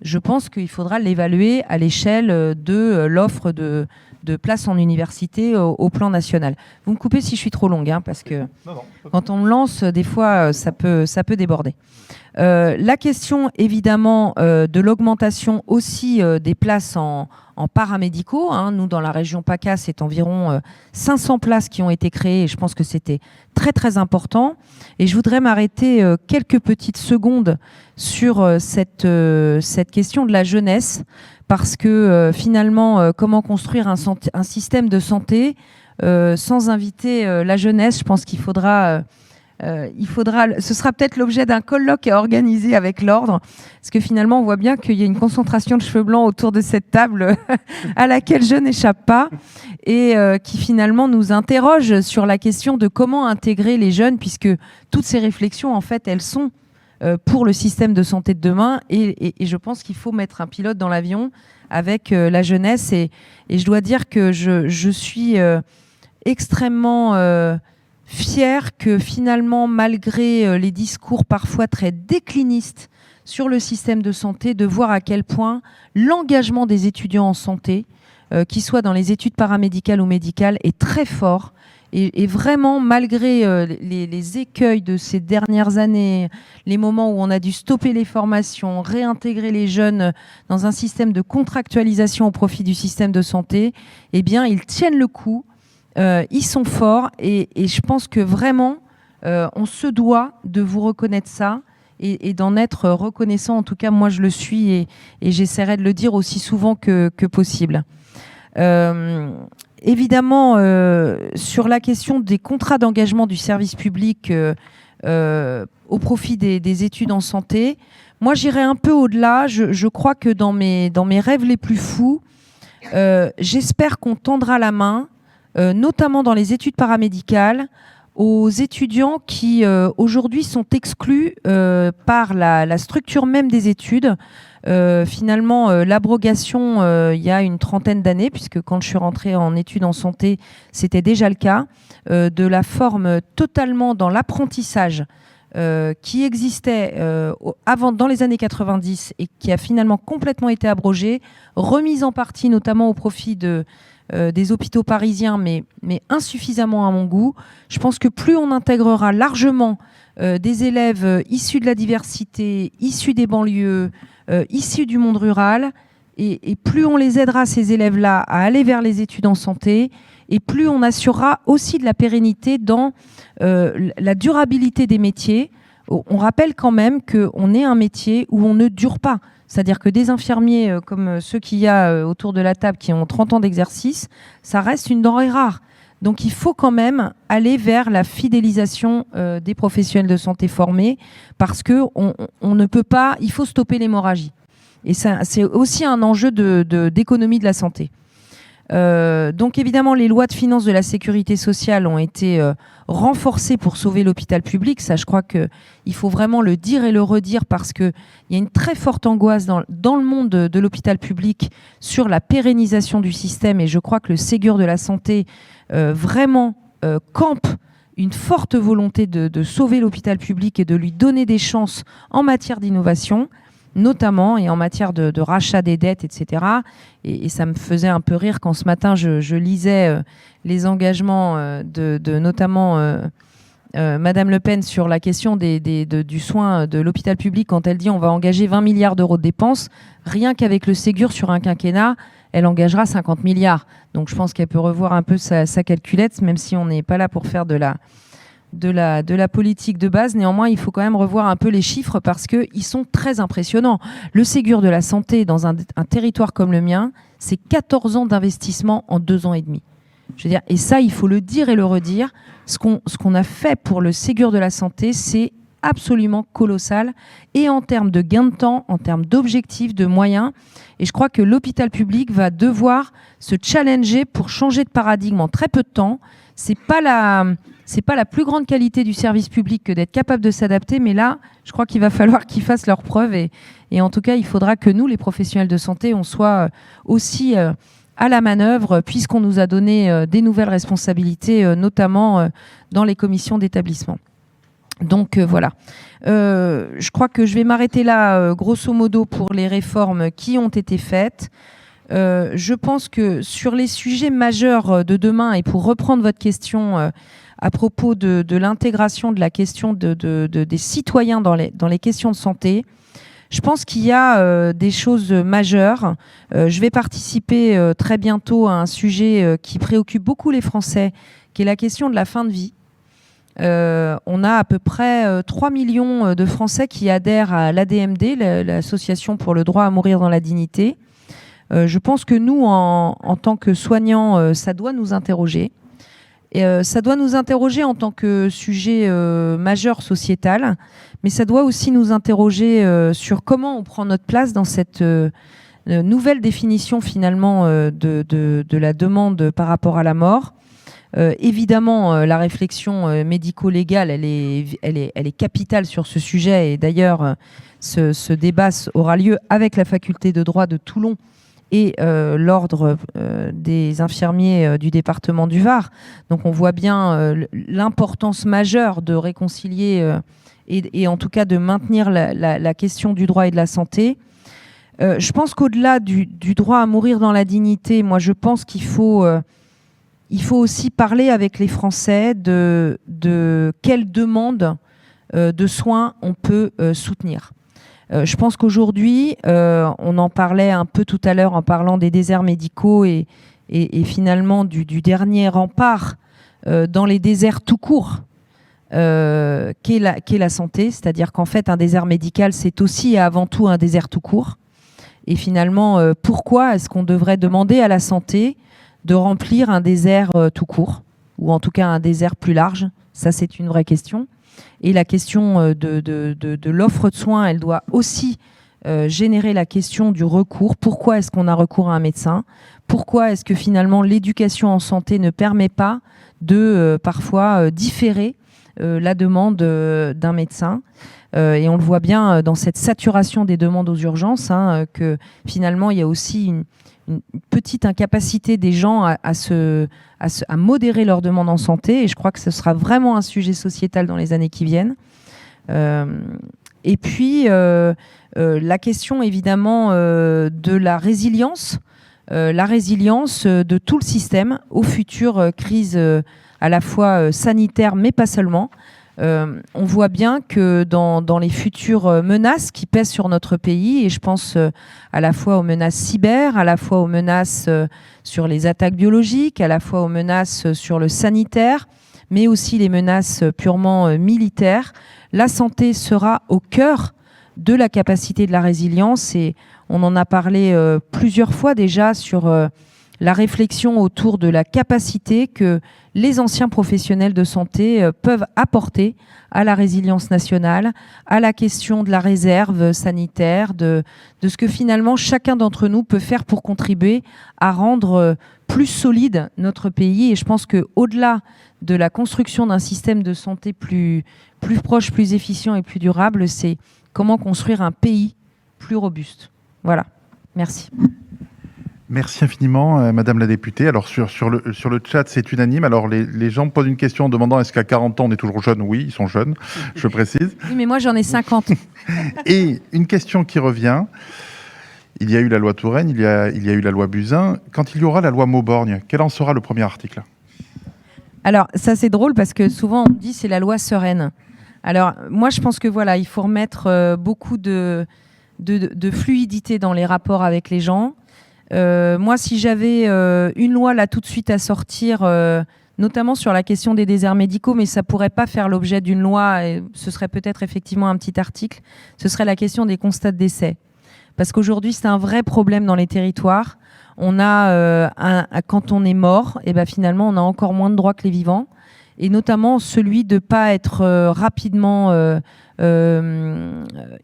je pense qu'il faudra l'évaluer à l'échelle de l'offre de places en université au plan national. Vous me coupez si je suis trop longue, parce que quand on me lance, des fois, ça peut déborder. La question, évidemment, de l'augmentation aussi des places en paramédicaux. Nous, dans la région PACA, c'est environ 500 places qui ont été créées et je pense que c'était très, très important. Et je voudrais m'arrêter quelques petites secondes sur cette question de la jeunesse parce que finalement, comment construire un système de santé sans inviter la jeunesse? Je pense qu'il faudra... ce sera peut-être l'objet d'un colloque à organiser avec l'ordre, parce que finalement on voit bien qu'il y a une concentration de cheveux blancs autour de cette table à laquelle je n'échappe pas et qui finalement nous interroge sur la question de comment intégrer les jeunes, puisque toutes ces réflexions en fait elles sont pour le système de santé de demain et je pense qu'il faut mettre un pilote dans l'avion avec la jeunesse et je dois dire que je suis extrêmement fière que finalement, malgré les discours parfois très déclinistes sur le système de santé, de voir à quel point l'engagement des étudiants en santé, qu'ils soient dans les études paramédicales ou médicales, est très fort. Et vraiment, malgré les écueils de ces dernières années, les moments où on a dû stopper les formations, réintégrer les jeunes dans un système de contractualisation au profit du système de santé, eh bien, ils tiennent le coup. Ils sont forts et je pense que vraiment, on se doit de vous reconnaître ça et d'en être reconnaissant. En tout cas, moi, je le suis et j'essaierai de le dire aussi souvent que possible. Évidemment, sur la question des contrats d'engagement du service public au profit des études en santé, moi, j'irai un peu au-delà. Je crois que dans mes rêves les plus fous, j'espère qu'on tendra la main notamment dans les études paramédicales, aux étudiants qui aujourd'hui sont exclus par la structure même des études. Finalement, l'abrogation, il y a une trentaine d'années, puisque quand je suis rentrée en études en santé, c'était déjà le cas, de la forme totalement dans l'apprentissage qui existait avant, dans les années 90 et qui a finalement complètement été abrogée, remise en partie notamment au profit des hôpitaux parisiens, mais insuffisamment à mon goût. Je pense que plus on intégrera largement des élèves issus de la diversité, issus des banlieues, issus du monde rural, Et plus on les aidera, ces élèves-là, à aller vers les études en santé, et plus on assurera aussi de la pérennité dans la durabilité des métiers. On rappelle quand même qu'on est un métier où on ne dure pas. C'est-à-dire que des infirmiers comme ceux qu'il y a autour de la table qui ont 30 ans d'exercice, ça reste une denrée rare. Donc il faut quand même aller vers la fidélisation des professionnels de santé formés, parce qu'on ne peut pas, il faut stopper l'hémorragie. Et ça, c'est aussi un enjeu d'économie de la santé. Donc évidemment, les lois de finances de la sécurité sociale ont été renforcées pour sauver l'hôpital public. Ça, je crois qu'il faut vraiment le dire et le redire, parce qu'il y a une très forte angoisse dans le monde de l'hôpital public sur la pérennisation du système. Et je crois que le Ségur de la santé vraiment campe une forte volonté de sauver l'hôpital public et de lui donner des chances en matière d'innovation, notamment, et en matière de rachat des dettes, etc. Et ça me faisait un peu rire quand ce matin, je lisais les engagements de notamment Madame Le Pen sur la question du soin de l'hôpital public, quand elle dit on va engager 20 milliards d'euros de dépenses. Rien qu'avec le Ségur sur un quinquennat, elle engagera 50 milliards. Donc je pense qu'elle peut revoir un peu sa calculette, même si on n'est pas là pour faire de la politique de base. Néanmoins, il faut quand même revoir un peu les chiffres, parce qu'ils sont très impressionnants. Le Ségur de la santé dans un territoire comme le mien, c'est 14 ans d'investissement en 2 ans et demi. Je veux dire, et ça, il faut le dire et le redire. Ce qu'on a fait pour le Ségur de la santé, c'est absolument colossal, et en termes de gain de temps, en termes d'objectifs, de moyens. Et je crois que l'hôpital public va devoir se challenger pour changer de paradigme en très peu de temps. C'est pas la plus grande qualité du service public que d'être capable de s'adapter, mais là, je crois qu'il va falloir qu'ils fassent leurs preuves, et en tout cas, il faudra que nous, les professionnels de santé, on soit aussi à la manœuvre, puisqu'on nous a donné des nouvelles responsabilités, notamment dans les commissions d'établissement. Donc voilà. Je crois que je vais m'arrêter là, grosso modo, pour les réformes qui ont été faites. Je pense que sur les sujets majeurs de demain, et pour reprendre votre question à propos de l'intégration de la question des citoyens dans les questions de santé, je pense qu'il y a des choses majeures. Je vais participer très bientôt à un sujet qui préoccupe beaucoup les Français, qui est la question de la fin de vie. On a à peu près 3 millions de Français qui adhèrent à l'ADMD, l'Association pour le droit à mourir dans la dignité. Je pense que nous, en tant que soignants, ça doit nous interroger. Et ça doit nous interroger en tant que sujet majeur sociétal, mais ça doit aussi nous interroger sur comment on prend notre place dans cette nouvelle définition finalement de la demande par rapport à la mort. Évidemment, la réflexion médico-légale, elle est capitale sur ce sujet, et d'ailleurs, ce débat aura lieu avec la faculté de droit de Toulon et l'ordre des infirmiers du département du Var. Donc on voit bien l'importance majeure de réconcilier et en tout cas de maintenir la question du droit et de la santé. Je pense qu'au-delà du droit à mourir dans la dignité, moi je pense qu'il faut aussi parler avec les Français de quelles demandes de soins on peut soutenir. Je pense qu'aujourd'hui, on en parlait un peu tout à l'heure en parlant des déserts médicaux et finalement du dernier rempart dans les déserts tout court, qu'est la santé. C'est-à-dire qu'en fait, un désert médical, c'est aussi et avant tout un désert tout court. Et finalement, pourquoi est-ce qu'on devrait demander à la santé de remplir un désert tout court, ou en tout cas un désert plus large? Ça, c'est une vraie question. Et la question de l'offre de soins, elle doit aussi générer la question du recours. Pourquoi est-ce qu'on a recours à un médecin? Pourquoi est-ce que finalement l'éducation en santé ne permet pas de parfois différer la demande d'un médecin? Et on le voit bien dans cette saturation des demandes aux urgences, que finalement il y a aussi une petite incapacité des gens à modérer leurs demandes en santé, et je crois que ce sera vraiment un sujet sociétal dans les années qui viennent. Et puis la question évidemment de la résilience de tout le système aux futures crises à la fois sanitaires mais pas seulement. On voit bien que dans les futures menaces qui pèsent sur notre pays, et je pense à la fois aux menaces cyber, à la fois aux menaces sur les attaques biologiques, à la fois aux menaces sur le sanitaire, mais aussi les menaces purement militaires, la santé sera au cœur de la capacité de la résilience. Et on en a parlé plusieurs fois déjà sur la réflexion autour de la capacité que les anciens professionnels de santé peuvent apporter à la résilience nationale, à la question de la réserve sanitaire, de ce que finalement chacun d'entre nous peut faire pour contribuer à rendre plus solide notre pays. Et je pense qu'au-delà de la construction d'un système de santé plus proche, plus efficient et plus durable, c'est comment construire un pays plus robuste. Voilà, merci. Merci infiniment, Madame la députée. Alors, sur le chat, c'est unanime. Alors, les gens me posent une question en demandant est-ce qu'à 40 ans, on est toujours jeune? Oui, ils sont jeunes, je précise. Oui, mais moi, j'en ai 50. Et une question qui revient. Il y a eu la loi Touraine, il y a eu la loi Buzyn. Quand il y aura la loi Mauborgne, quel en sera le premier article? Alors, ça, c'est drôle parce que souvent, on me dit c'est la loi sereine. Alors, moi, je pense que voilà, il faut remettre beaucoup de fluidité dans les rapports avec les gens. Moi, si j'avais une loi là tout de suite à sortir, notamment sur la question des déserts médicaux, mais ça pourrait pas faire l'objet d'une loi, et ce serait peut-être effectivement un petit article, ce serait la question des constats de décès. Parce qu'aujourd'hui, c'est un vrai problème dans les territoires. On a, quand on est mort, et ben finalement, on a encore moins de droits que les vivants, et notamment celui de ne pas être rapidement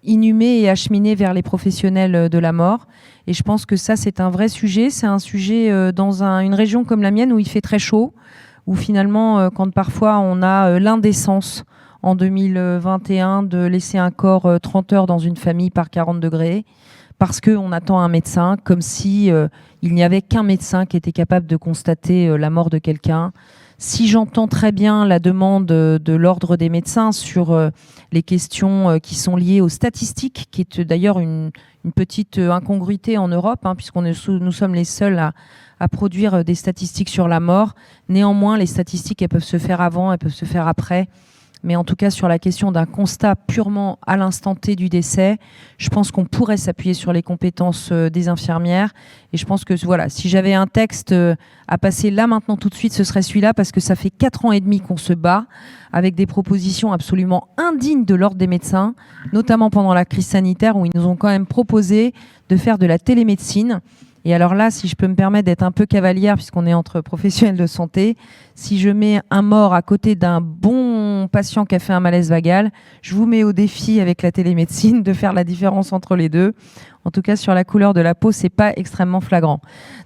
inhumé et acheminé vers les professionnels de la mort. Et je pense que ça, c'est un vrai sujet. C'est un sujet dans une région comme la mienne où il fait très chaud, où finalement, quand parfois on a l'indécence en 2021 de laisser un corps 30 heures dans une famille par 40 degrés, parce qu'on attend un médecin, comme si il n'y avait qu'un médecin qui était capable de constater la mort de quelqu'un. Si j'entends très bien la demande de l'ordre des médecins sur les questions qui sont liées aux statistiques, qui est d'ailleurs une petite incongruité en Europe, hein, nous sommes les seuls à produire des statistiques sur la mort. Néanmoins, les statistiques, elles peuvent se faire avant, elles peuvent se faire après. Mais en tout cas, sur la question d'un constat purement à l'instant T du décès, je pense qu'on pourrait s'appuyer sur les compétences des infirmières. Et je pense que voilà, si j'avais un texte à passer là maintenant tout de suite, ce serait celui-là, parce que ça fait 4 ans et demi qu'on se bat avec des propositions absolument indignes de l'ordre des médecins, notamment pendant la crise sanitaire où ils nous ont quand même proposé de faire de la télémédecine. Et alors là, si je peux me permettre d'être un peu cavalière, puisqu'on est entre professionnels de santé, si je mets un mort à côté d'un bon patient qui a fait un malaise vagal, je vous mets au défi avec la télémédecine de faire la différence entre les deux. En tout cas, sur la couleur de la peau, c'est pas extrêmement flagrant.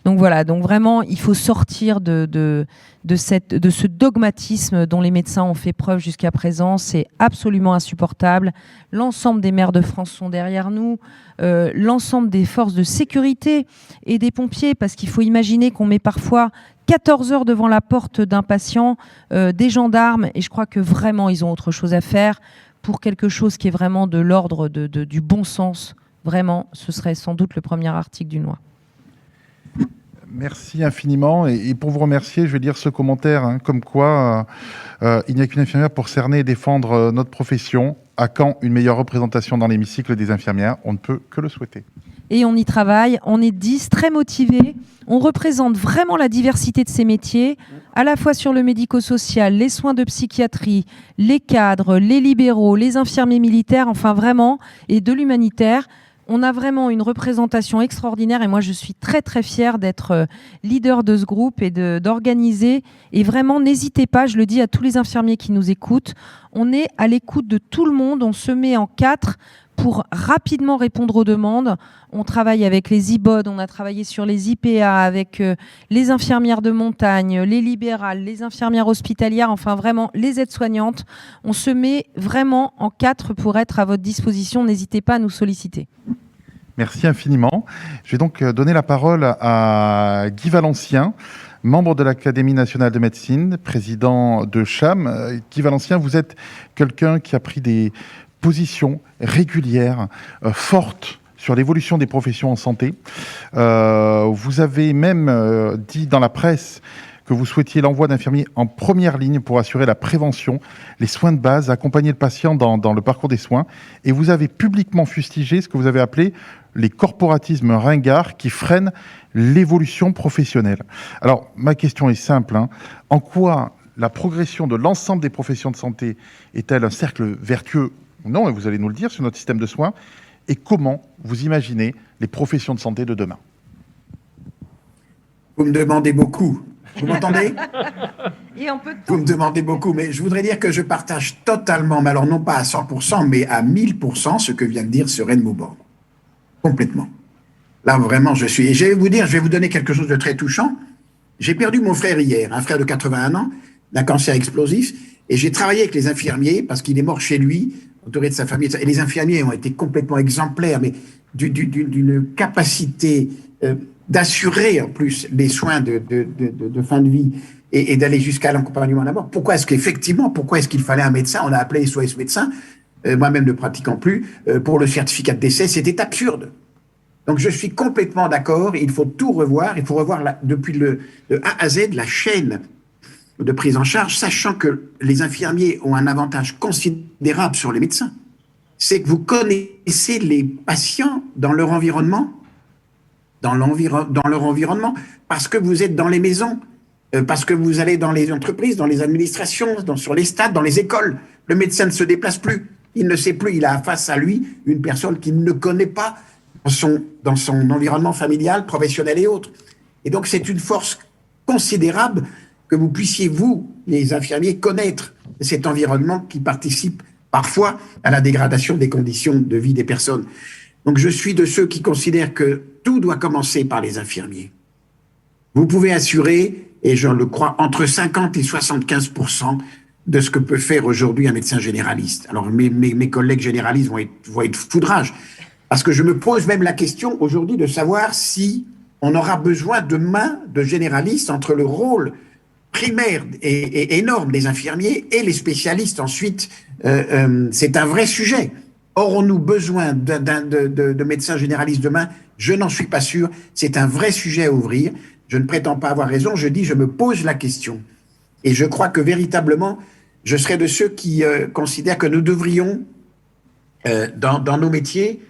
Donc voilà, donc vraiment, il faut sortir de ce dogmatisme dont les médecins ont fait preuve jusqu'à présent. C'est absolument insupportable. L'ensemble des maires de France sont derrière nous, l'ensemble des forces de sécurité et des pompiers, parce qu'il faut imaginer qu'on met parfois 14 heures devant la porte d'un patient, des gendarmes, et je crois que vraiment, ils ont autre chose à faire pour quelque chose qui est vraiment de l'ordre du bon sens. Vraiment, ce serait sans doute le premier article d'une loi. Merci infiniment. Et pour vous remercier, je vais lire ce commentaire, hein, comme quoi il n'y a qu'une infirmière pour cerner et défendre notre profession. À quand une meilleure représentation dans l'hémicycle des infirmières? On ne peut que le souhaiter. Et on y travaille, on est 10, très motivés. On représente vraiment la diversité de ces métiers, à la fois sur le médico-social, les soins de psychiatrie, les cadres, les libéraux, les infirmiers militaires, enfin vraiment, et de l'humanitaire. On a vraiment une représentation extraordinaire et moi je suis très très fière d'être leader de ce groupe et d'organiser. Et vraiment n'hésitez pas, je le dis à tous les infirmiers qui nous écoutent, on est à l'écoute de tout le monde, on se met en 4 pour rapidement répondre aux demandes. On travaille avec les IBOD, on a travaillé sur les IPA, avec les infirmières de montagne, les libérales, les infirmières hospitalières, enfin vraiment les aides-soignantes. On se met vraiment en 4 pour être à votre disposition. N'hésitez pas à nous solliciter. Merci infiniment. Je vais donc donner la parole à Guy Valencien, membre de l'Académie nationale de médecine, président de CHAM. Guy Valencien, vous êtes quelqu'un qui a pris des positions régulières, fortes sur l'évolution des professions en santé. Vous avez même dit dans la presse que vous souhaitiez l'envoi d'infirmiers en première ligne pour assurer la prévention, les soins de base, accompagner le patient dans le parcours des soins. Et vous avez publiquement fustigé ce que vous avez appelé les corporatismes ringards qui freinent l'évolution professionnelle. Alors, ma question est simple. En quoi la progression de l'ensemble des professions de santé est-elle un cercle vertueux ou non? Et vous allez nous le dire sur notre système de soins. Et comment vous imaginez les professions de santé de demain? Vous me demandez beaucoup. Vous m'entendez? Et on peut Vous me demandez beaucoup, mais je voudrais dire que je partage totalement, mais alors non pas à 100%, mais à 1000% ce que vient de dire Sereine Mauborgne. Complètement. Là, vraiment, je suis... Et je vais vous donner quelque chose de très touchant. J'ai perdu mon frère hier, un frère de 81 ans, d'un cancer explosif, et j'ai travaillé avec les infirmiers, parce qu'il est mort chez lui, entouré de sa famille, et les infirmiers ont été complètement exemplaires, mais d'une capacité d'assurer en plus les soins de fin de vie et d'aller jusqu'à l'accompagnement à la mort. Pourquoi est-ce qu'il fallait un médecin? On a appelé SOS médecin, moi-même ne pratiquant plus, pour le certificat de décès, c'était absurde. Donc je suis complètement d'accord, il faut tout revoir, il faut revoir depuis de A à Z la chaîne de prise en charge, sachant que les infirmiers ont un avantage considérable sur les médecins. C'est que vous connaissez les patients dans leur environnement, parce que vous êtes dans les maisons, parce que vous allez dans les entreprises, dans les administrations, sur les stades, dans les écoles. Le médecin ne se déplace plus, il ne sait plus, il a face à lui une personne qu'il ne connaît pas dans son environnement familial, professionnel et autres. Et donc c'est une force considérable que vous puissiez, vous, les infirmiers, connaître cet environnement qui participe parfois à la dégradation des conditions de vie des personnes. Donc je suis de ceux qui considèrent que tout doit commencer par les infirmiers. Vous pouvez assurer, et je le crois, entre 50 et 75% de ce que peut faire aujourd'hui un médecin généraliste. Alors mes collègues généralistes vont être foudrage, parce que je me pose même la question aujourd'hui de savoir si on aura besoin demain de généralistes entre le rôle primaire et énorme des infirmiers et les spécialistes ensuite. C'est un vrai sujet. Aurons-nous besoin de médecins généralistes demain? Je n'en suis pas sûr. C'est un vrai sujet à ouvrir. Je ne prétends pas avoir raison. Je me pose la question. Et je crois que véritablement, je serais de ceux qui considèrent que nous devrions, dans nos métiers,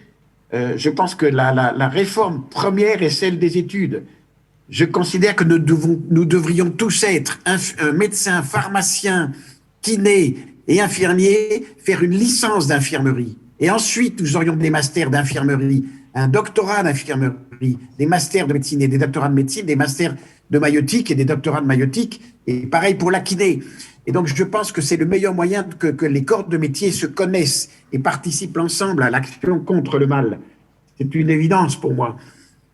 je pense que la réforme première est celle des études. Je considère que nous devrions tous être médecins, pharmaciens, kinés et infirmiers, faire une licence d'infirmerie. Et ensuite, nous aurions des masters d'infirmerie, un doctorat d'infirmerie, des masters de médecine et des doctorats de médecine, des masters de maïeutique et des doctorats de maïeutique, et pareil pour la kiné. Et donc, je pense que c'est le meilleur moyen que les corps de métier se connaissent et participent ensemble à l'action contre le mal. C'est une évidence pour moi.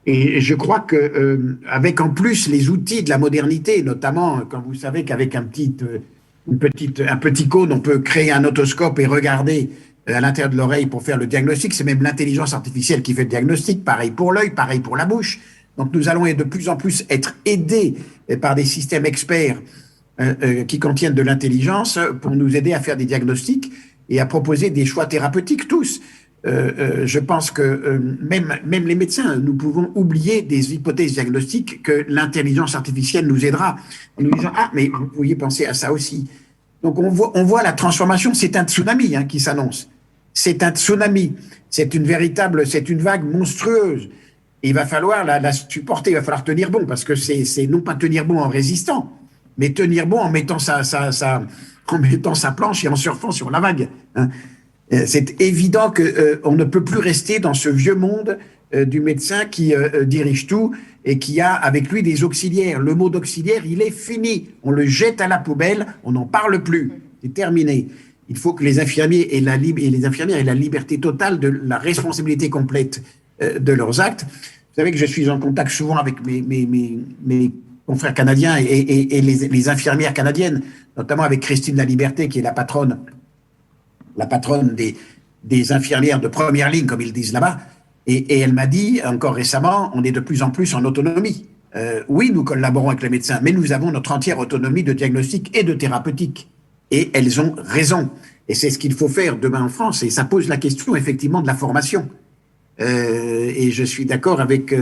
Et je crois que avec en plus les outils de la modernité, notamment quand vous savez qu'avec un petit cône, on peut créer un otoscope et regarder à l'intérieur de l'oreille pour faire le diagnostic. C'est même l'intelligence artificielle qui fait le diagnostic. Pareil pour l'œil, pareil pour la bouche. Donc nous allons de plus en plus être aidés par des systèmes experts qui contiennent de l'intelligence pour nous aider à faire des diagnostics et à proposer des choix thérapeutiques tous. Je pense que même les médecins, nous pouvons oublier des hypothèses diagnostiques que l'intelligence artificielle nous aidera en nous disant « Ah, mais vous pourriez penser à ça aussi ». Donc on voit la transformation, c'est un tsunami qui s'annonce. C'est un tsunami, c'est une vague monstrueuse. Et il va falloir la supporter, il va falloir tenir bon, parce que c'est non pas tenir bon en résistant, mais tenir bon en mettant sa planche et en surfant sur la vague. C'est évident qu'on ne peut plus rester dans ce vieux monde du médecin qui dirige tout et qui a avec lui des auxiliaires. Le mot d'auxiliaire, il est fini. On le jette à la poubelle, on n'en parle plus. C'est terminé. Il faut que les infirmiers et les infirmières aient la liberté totale de la responsabilité complète de leurs actes. Vous savez que je suis en contact souvent avec mes confrères canadiens et les infirmières canadiennes, notamment avec Christine Laliberté, qui est la patronne des infirmières de première ligne, comme ils disent là-bas. Et elle m'a dit, encore récemment, on est de plus en plus en autonomie. Oui, nous collaborons avec les médecins, mais nous avons notre entière autonomie de diagnostic et de thérapeutique. Et elles ont raison. Et c'est ce qu'il faut faire demain en France. Et ça pose la question, effectivement, de la formation. Et je suis d'accord avec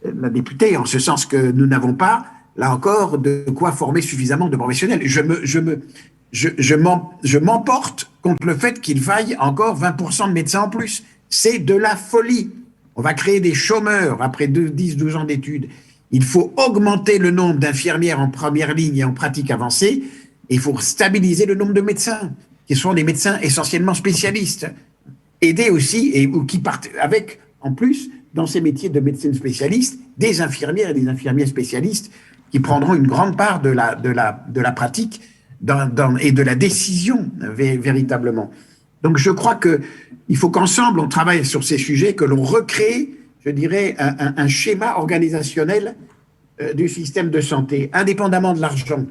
la députée, en ce sens que nous n'avons pas là encore, de quoi former suffisamment de professionnels. Je m'emporte contre le fait qu'il faille encore 20% de médecins en plus. C'est de la folie. On va créer des chômeurs après 10, 12 ans d'études. Il faut augmenter le nombre d'infirmières en première ligne et en pratique avancée. Et il faut stabiliser le nombre de médecins, qui sont des médecins essentiellement spécialistes. Aider aussi, ou qui partent avec, en plus, dans ces métiers de médecine spécialiste, des infirmières et des infirmiers spécialistes qui prendront une grande part de la pratique et de la décision véritablement. Donc je crois qu'il faut qu'ensemble on travaille sur ces sujets, que l'on recrée, je dirais, un schéma organisationnel du système de santé, indépendamment de l'argent.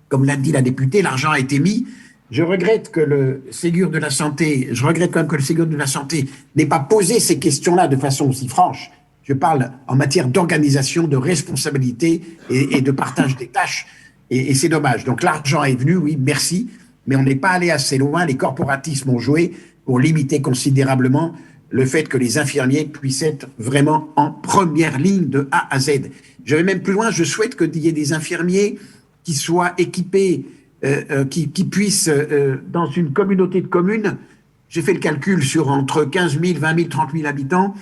Comme l'a dit la députée, l'argent a été mis. Je regrette quand même que le Ségur de la santé n'ait pas posé ces questions-là de façon aussi franche. Je parle en matière d'organisation, de responsabilité et de partage des tâches. Et c'est dommage. Donc l'argent est venu, oui, merci, mais on n'est pas allé assez loin. Les corporatismes ont joué pour limiter considérablement le fait que les infirmiers puissent être vraiment en première ligne de A à Z. Je vais même plus loin, je souhaite qu'il y ait des infirmiers qui soient équipés, qui puissent, dans une communauté de communes, j'ai fait le calcul sur entre 15 000, 20 000, 30 000 habitants,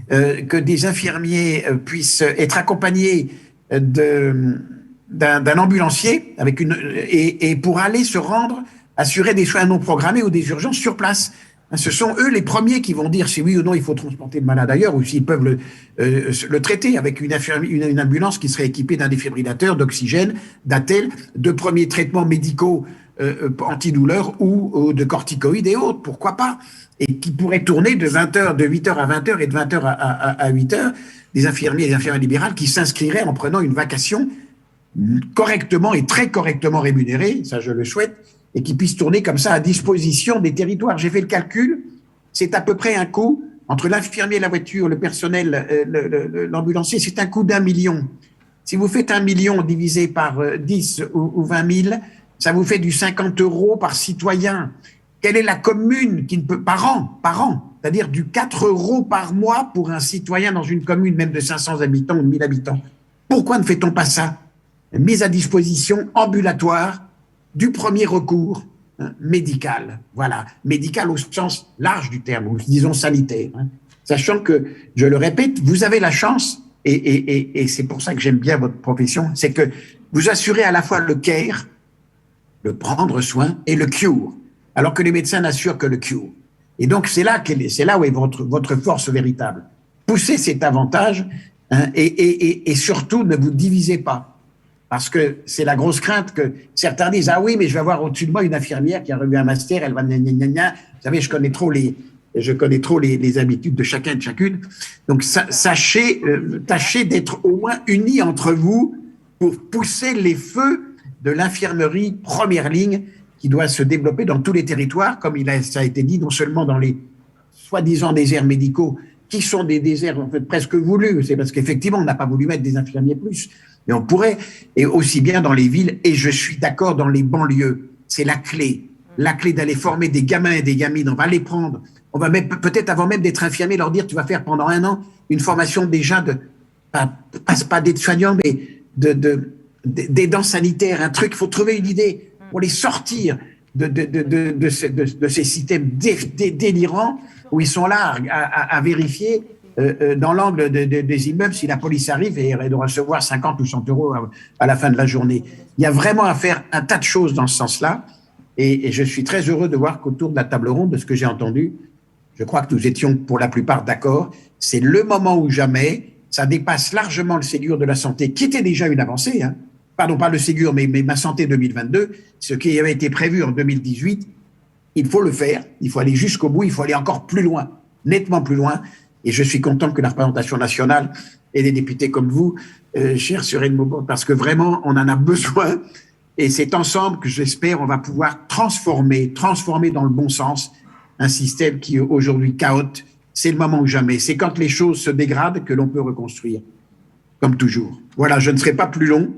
que des infirmiers puissent être accompagnés d'un ambulancier et pour aller se rendre, assurer des soins non programmés ou des urgences sur place. Ce sont eux les premiers qui vont dire si oui ou non il faut transporter le malade ailleurs, ou s'ils peuvent le traiter avec une ambulance qui serait équipée d'un défibrillateur, d'oxygène, d'attel, de premiers traitements médicaux antidouleurs ou de corticoïdes et autres, pourquoi pas, et qui pourraient tourner de 20h, de 8h à 20h et de 20h à 8h, des infirmiers et des infirmières libérales qui s'inscriraient en prenant une vacation correctement et très correctement rémunérée, ça je le souhaite, et qui puissent tourner comme ça à disposition des territoires. J'ai fait le calcul, c'est à peu près un coût, entre l'infirmier, la voiture, le personnel, l'ambulancier, c'est un coût d'1 million. Si vous faites 1 million divisé par 10 ou 20 000, ça vous fait du 50 € par citoyen. Quelle est la commune qui ne peut, par an, c'est-à-dire du 4 € par mois pour un citoyen dans une commune même de 500 habitants ou de 1000 habitants? Pourquoi ne fait-on pas ça? Mise à disposition ambulatoire du premier recours médical. Voilà, médical au sens large du terme, ou disons sanitaire. Sachant que, je le répète, vous avez la chance, et c'est pour ça que j'aime bien votre profession, c'est que vous assurez à la fois le care, le prendre soin, et le cure, alors que les médecins n'assurent que le cure. Et donc, c'est là où est votre force véritable. Poussez cet avantage, et surtout, ne vous divisez pas. Parce que c'est la grosse crainte que certains disent « Ah oui, mais je vais avoir au-dessus de moi une infirmière qui a revu un master, elle va gna gna gna gna. » Vous savez, je connais trop les habitudes de chacun et de chacune. Donc, tâchez d'être au moins unis entre vous pour pousser les feux de l'infirmerie première ligne qui doit se développer dans tous les territoires, comme ça a été dit, non seulement dans les soi-disant déserts médicaux, qui sont des déserts en fait presque voulus. C'est parce qu'effectivement, on n'a pas voulu mettre des infirmiers plus. Mais on pourrait, et aussi bien dans les villes, et je suis d'accord dans les banlieues, c'est la clé d'aller former des gamins et des gamines, on va les prendre, on va même, peut-être avant même d'être infirmier, leur dire tu vas faire pendant 1 an une formation déjà pas d'aide-soignant, mais d'aidants sanitaires, un truc, il faut trouver une idée pour les sortir de ces systèmes délirants où ils sont là à vérifier dans l'angle des immeubles si la police arrive et de recevoir 50 ou 100 € à la fin de la journée. Il y a vraiment à faire un tas de choses dans ce sens-là et je suis très heureux de voir qu'autour de la table ronde, de ce que j'ai entendu, je crois que nous étions pour la plupart d'accord. C'est le moment où jamais, ça dépasse largement le Ségur de la santé, qui était déjà une avancée, hein. Pardon, pas le Ségur, mais ma santé 2022, ce qui avait été prévu en 2018, il faut le faire, il faut aller jusqu'au bout, il faut aller encore plus loin, nettement plus loin. Et je suis content que la représentation nationale et des députés comme vous, chère Suren Mauborgne, parce que vraiment, on en a besoin. Et c'est ensemble que j'espère on va pouvoir transformer dans le bon sens un système qui est aujourd'hui chaotique. C'est le moment ou jamais. C'est quand les choses se dégradent que l'on peut reconstruire, comme toujours. Voilà, je ne serai pas plus long.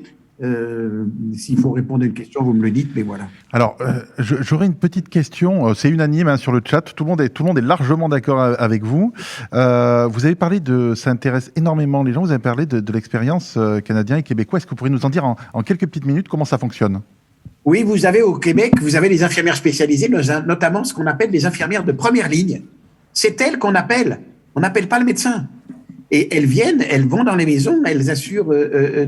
S'il faut répondre à une question, vous me le dites, mais voilà. Alors, j'aurais une petite question. C'est unanime hein, sur le chat. Tout le monde est largement d'accord avec vous. Vous avez parlé ça intéresse énormément les gens. Vous avez parlé de l'expérience canadien et québécois. Est-ce que vous pourriez nous en dire en quelques petites minutes comment ça fonctionne? Oui, vous avez au Québec, vous avez les infirmières spécialisées, notamment ce qu'on appelle les infirmières de première ligne. C'est elles qu'on appelle. On n'appelle pas le médecin. Et elles vont dans les maisons, elles assurent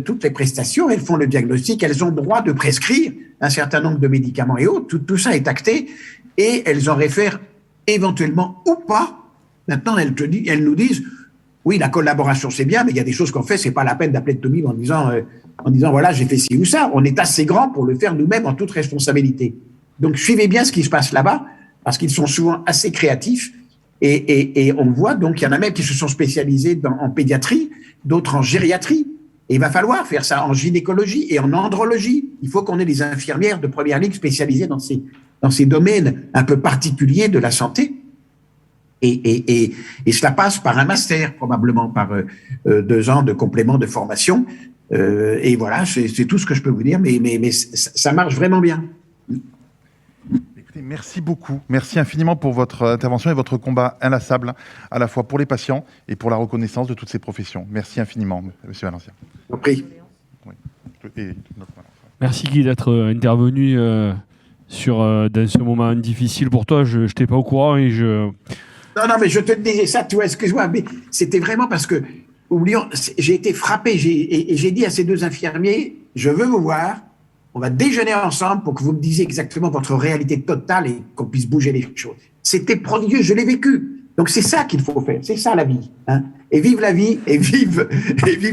toutes les prestations, elles font le diagnostic, elles ont droit de prescrire un certain nombre de médicaments et autres. Tout ça est acté et elles en réfèrent éventuellement ou pas. Maintenant, elles nous disent, oui, la collaboration c'est bien, mais il y a des choses qu'on fait, c'est pas la peine d'appeler le Tommy en disant voilà, j'ai fait ci ou ça. On est assez grand pour le faire nous-mêmes en toute responsabilité. Donc, suivez bien ce qui se passe là-bas, parce qu'ils sont souvent assez créatifs. Et on voit, donc, il y en a même qui se sont spécialisés en pédiatrie, d'autres en gériatrie. Et il va falloir faire ça en gynécologie et en andrologie. Il faut qu'on ait des infirmières de première ligne spécialisées dans ces domaines un peu particuliers de la santé. Et cela passe par un master, probablement par 2 ans de complément de formation. Et voilà, c'est tout ce que je peux vous dire, mais ça marche vraiment bien. Merci beaucoup. Merci infiniment pour votre intervention et votre combat inlassable, à la fois pour les patients et pour la reconnaissance de toutes ces professions. Merci infiniment, Monsieur Valencia. Compris. Oui. Merci Guy d'être intervenu dans ce moment difficile pour toi. Je n'étais pas au courant et je... Non, mais je te disais ça, tu vois, excuse-moi, mais c'était vraiment parce que, oublions, j'ai été frappé et j'ai dit à ces 2 infirmiers, je veux vous voir. On va déjeuner ensemble pour que vous me disiez exactement votre réalité totale et qu'on puisse bouger les choses. C'était prodigieux, je l'ai vécu. Donc c'est ça qu'il faut faire, c'est ça la vie. Hein. Et vive la vie, et vive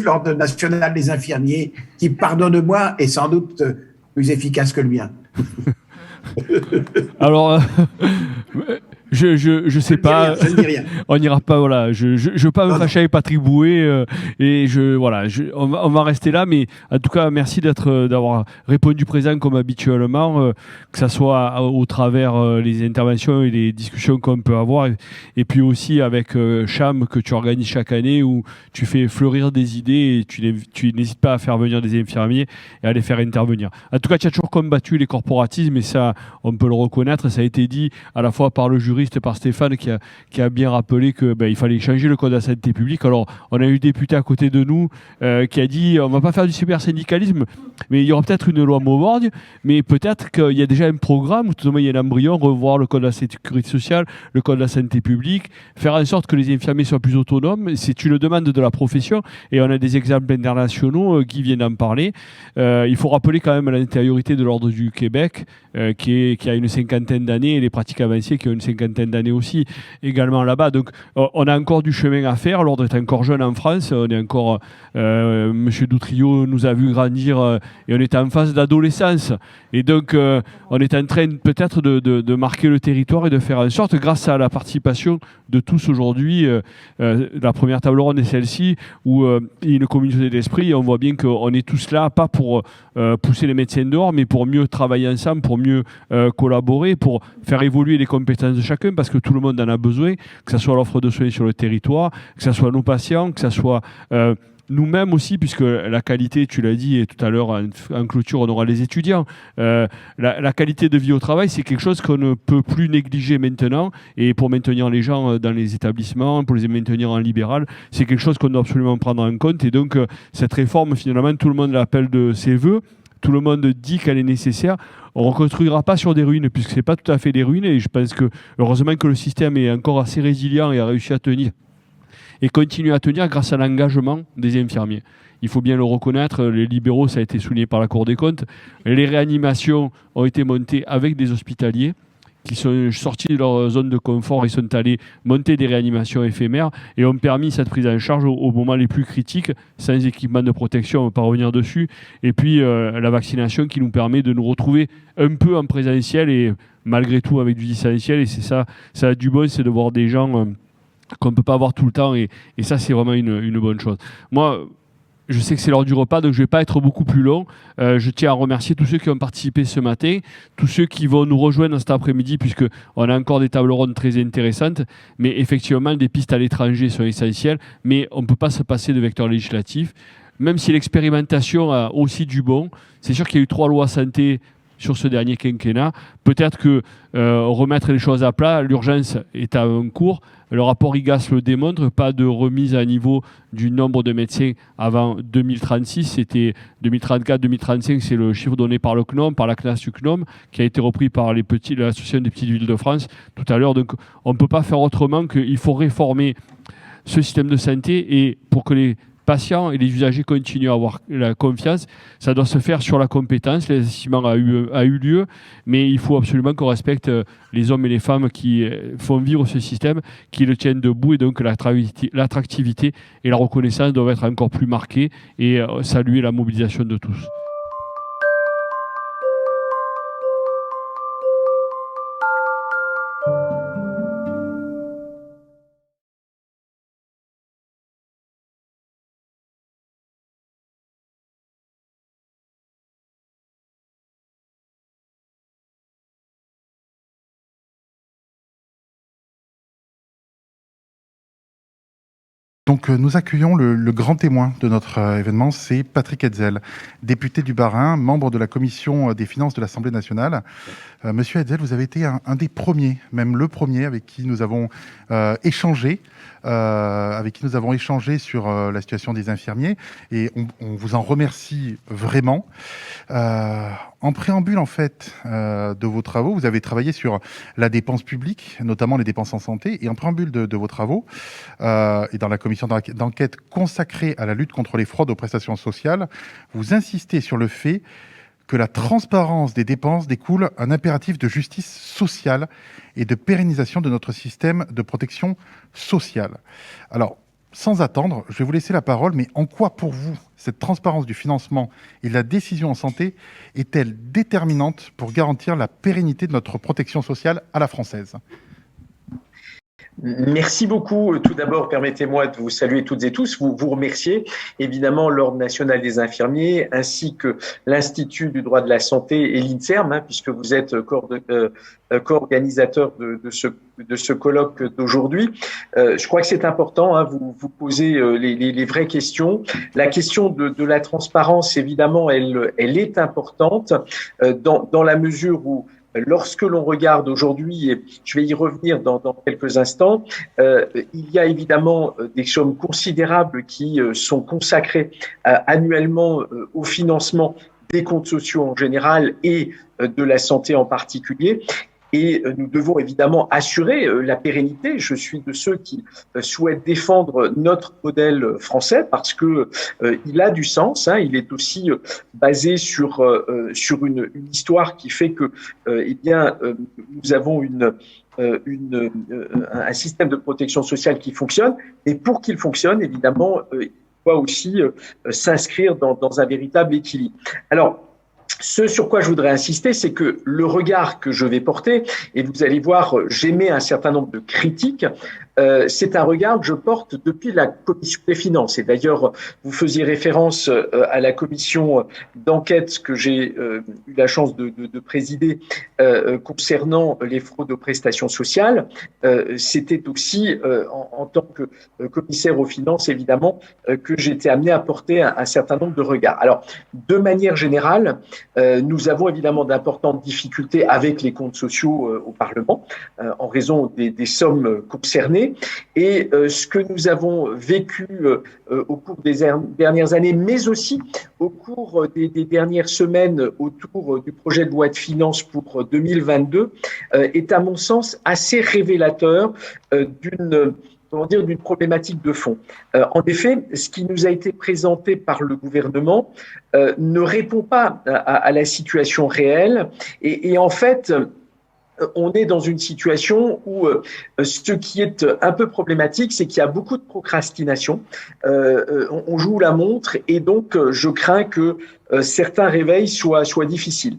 l'Ordre national des infirmiers, qui, pardonne-moi, est sans doute plus efficace que le mien. Alors, je sais pas. Je ne dis rien. On n'ira pas, voilà. Je veux pas me fâcher avec Patrick Bouet et on va rester là. Mais en tout cas, merci d'avoir répondu présent comme habituellement, que ça soit au travers les interventions et les discussions qu'on peut avoir, et puis aussi avec Cham que tu organises chaque année où tu fais fleurir des idées et tu n'hésites pas à faire venir des infirmiers et à les faire intervenir. En tout cas, tu as toujours combattu les corporatismes et ça, on peut le reconnaître. Ça a été dit à la fois par le juriste, par Stéphane qui a bien rappelé que il fallait changer le code de la santé publique. Alors on a eu le député à côté de nous qui a dit on va pas faire du super syndicalisme, mais il y aura peut-être une loi Mauborgne, mais peut-être qu'il y a déjà un programme, ou tout au moins il y a un embryon, revoir le code de la sécurité sociale, le code de la santé publique, faire en sorte que les infirmiers soient plus autonomes. C'est une demande de la profession et on a des exemples internationaux qui viennent en parler. Il faut rappeler quand même l'antériorité de l'Ordre du Québec qui a une 50aine d'années et les pratiques avancées qui ont une 50aine d'années aussi également là-bas. Donc on a encore du chemin à faire. L'Ordre est encore jeune en France. On est encore, Monsieur Doutrillo nous a vu grandir et on est en phase d'adolescence. Et donc on est en train peut-être de marquer le territoire et de faire en sorte, grâce à la participation de tous aujourd'hui, la première table ronde est celle-ci, où il y a une communauté d'esprit et on voit bien qu'on est tous là, pas pour pousser les médecins dehors, mais pour mieux travailler ensemble, pour mieux collaborer, pour faire évoluer les compétences de chacun, parce que tout le monde en a besoin, que ce soit l'offre de soins sur le territoire, que ce soit nos patients, que ce soit nous-mêmes aussi, puisque la qualité, tu l'as dit, et tout à l'heure en clôture, on aura les étudiants. La qualité de vie au travail, c'est quelque chose qu'on ne peut plus négliger maintenant, et pour maintenir les gens dans les établissements, pour les maintenir en libéral, c'est quelque chose qu'on doit absolument prendre en compte. Et donc, cette réforme, finalement, tout le monde l'appelle de ses voeux. Tout le monde dit qu'elle est nécessaire. On ne reconstruira pas sur des ruines, puisque ce n'est pas tout à fait des ruines. Et je pense que, heureusement que le système est encore assez résilient et a réussi à tenir. Et continue à tenir grâce à l'engagement des infirmiers. Il faut bien le reconnaître, les libéraux, ça a été souligné par la Cour des comptes. Les réanimations ont été montées avec des hospitaliers qui sont sortis de leur zone de confort et sont allés monter des réanimations éphémères et ont permis cette prise en charge au moment les plus critiques, sans équipement de protection, on ne va pas revenir dessus. Et puis la vaccination qui nous permet de nous retrouver un peu en présentiel et malgré tout avec du distanciel. Et c'est ça a du bon, c'est de voir des gens qu'on ne peut pas voir tout le temps. Et ça, c'est vraiment une bonne chose. Moi, je sais que c'est l'heure du repas, donc je ne vais pas être beaucoup plus long. Je tiens à remercier tous ceux qui ont participé ce matin, tous ceux qui vont nous rejoindre cet après-midi, puisqu'on a encore des tables rondes très intéressantes. Mais effectivement, des pistes à l'étranger sont essentielles, mais on ne peut pas se passer de vecteurs législatifs. même si l'expérimentation a aussi du bon, c'est sûr qu'il y a eu 3 lois santé sur ce dernier quinquennat. Peut-être que remettre les choses à plat, l'urgence est à un cours. Le rapport IGAS le démontre, pas de remise à niveau du nombre de médecins avant 2036. C'était 2034-2035, c'est le chiffre donné par le CNOM, par la CNAS du CNOM, qui a été repris par l'Association des petites villes de France tout à l'heure. Donc on ne peut pas faire autrement qu'il faut réformer ce système de santé, et pour que les patients et les usagers continuent à avoir la confiance, ça doit se faire sur la compétence. L'investissement a eu lieu, mais il faut absolument qu'on respecte les hommes et les femmes qui font vivre ce système, qui le tiennent debout, et donc l'attractivité et la reconnaissance doivent être encore plus marquées, et saluer la mobilisation de tous. Donc nous accueillons le grand témoin de notre événement, c'est Patrick Hetzel, député du Bas-Rhin, membre de la commission des finances de l'Assemblée nationale. Monsieur Hetzel, vous avez été un des premiers, même le premier, avec qui nous avons échangé sur la situation des infirmiers, et on vous en remercie vraiment. En préambule, en fait, de vos travaux, vous avez travaillé sur la dépense publique, notamment les dépenses en santé, et en préambule de vos travaux, et dans la commission d'enquête consacrée à la lutte contre les fraudes aux prestations sociales, vous insistez sur le fait que la transparence des dépenses découle un impératif de justice sociale et de pérennisation de notre système de protection sociale. Alors, sans attendre, je vais vous laisser la parole, mais en quoi pour vous cette transparence du financement et de la décision en santé est-elle déterminante pour garantir la pérennité de notre protection sociale à la française ? Merci beaucoup. Tout d'abord, permettez-moi de vous saluer toutes et tous, vous remercier évidemment l'Ordre national des infirmiers ainsi que l'Institut du droit de la santé et l'INSERM, puisque vous êtes co-organisateur de ce colloque d'aujourd'hui. Je crois que c'est important, vous posez les vraies questions. La question de la transparence, évidemment, elle est importante dans la mesure où, lorsque l'on regarde aujourd'hui, et je vais y revenir dans quelques instants, il y a évidemment des sommes considérables qui sont consacrées annuellement au financement des comptes sociaux en général et de la santé en particulier. Et nous devons évidemment assurer la pérennité. Je suis de ceux qui souhaitent défendre notre modèle français parce que il a du sens. Il est aussi basé sur une histoire qui fait que nous avons un système de protection sociale qui fonctionne. Et pour qu'il fonctionne, évidemment, il doit aussi s'inscrire dans un véritable équilibre. Alors, ce sur quoi je voudrais insister, c'est que le regard que je vais porter, et vous allez voir, j'émets un certain nombre de critiques, c'est un regard que je porte depuis la commission des finances. Et d'ailleurs, vous faisiez référence à la commission d'enquête que j'ai eu la chance de présider concernant les fraudes aux prestations sociales. C'était aussi, en tant que commissaire aux finances, évidemment, que j'étais amené à porter un certain nombre de regards. Alors, de manière générale, nous avons évidemment d'importantes difficultés avec les comptes sociaux au Parlement, en raison des sommes concernées. Et ce que nous avons vécu au cours des dernières années, mais aussi au cours des dernières semaines autour du projet de loi de finances pour 2022, est à mon sens assez révélateur d'une problématique de fond. En effet, ce qui nous a été présenté par le gouvernement ne répond pas à la situation réelle et en fait, on est dans une situation où ce qui est un peu problématique, c'est qu'il y a beaucoup de procrastination. On joue la montre et donc je crains que certains réveils soient difficiles.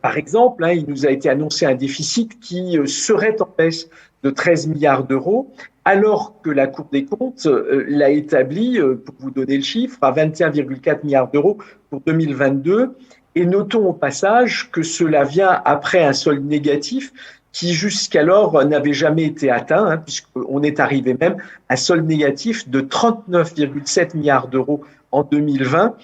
Par exemple, il nous a été annoncé un déficit qui serait en baisse de 13 milliards d'euros, alors que la Cour des comptes l'a établi, pour vous donner le chiffre, à 21,4 milliards d'euros pour 2022. Et notons au passage que cela vient après un solde négatif qui jusqu'alors n'avait jamais été atteint, puisqu'on est arrivé même à un solde négatif de 39,7 milliards d'euros en 2020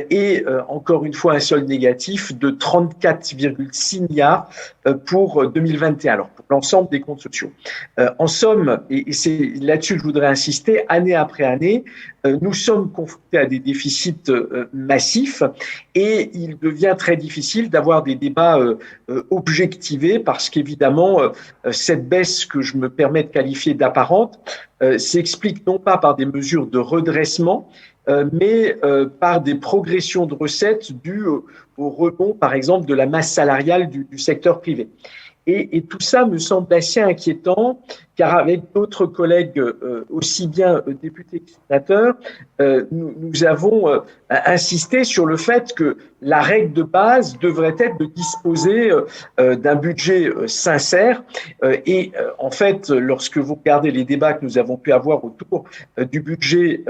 et encore une fois un solde négatif de 34,6 milliards pour 2021, alors pour l'ensemble des comptes sociaux. En somme, et c'est là-dessus que je voudrais insister, année après année, nous sommes confrontés à des déficits massifs et il devient très difficile d'avoir des débats objectivés parce qu'évidemment, cette baisse que je me permets de qualifier d'apparente s'explique non pas par des mesures de redressement, mais par des progressions de recettes dues au rebond, par exemple, de la masse salariale du secteur privé. Et tout ça me semble assez inquiétant, car avec d'autres collègues, aussi bien députés que sénateurs, nous avons insisté sur le fait que la règle de base devrait être de disposer d'un budget sincère. Et en fait, lorsque vous regardez les débats que nous avons pu avoir autour du budget,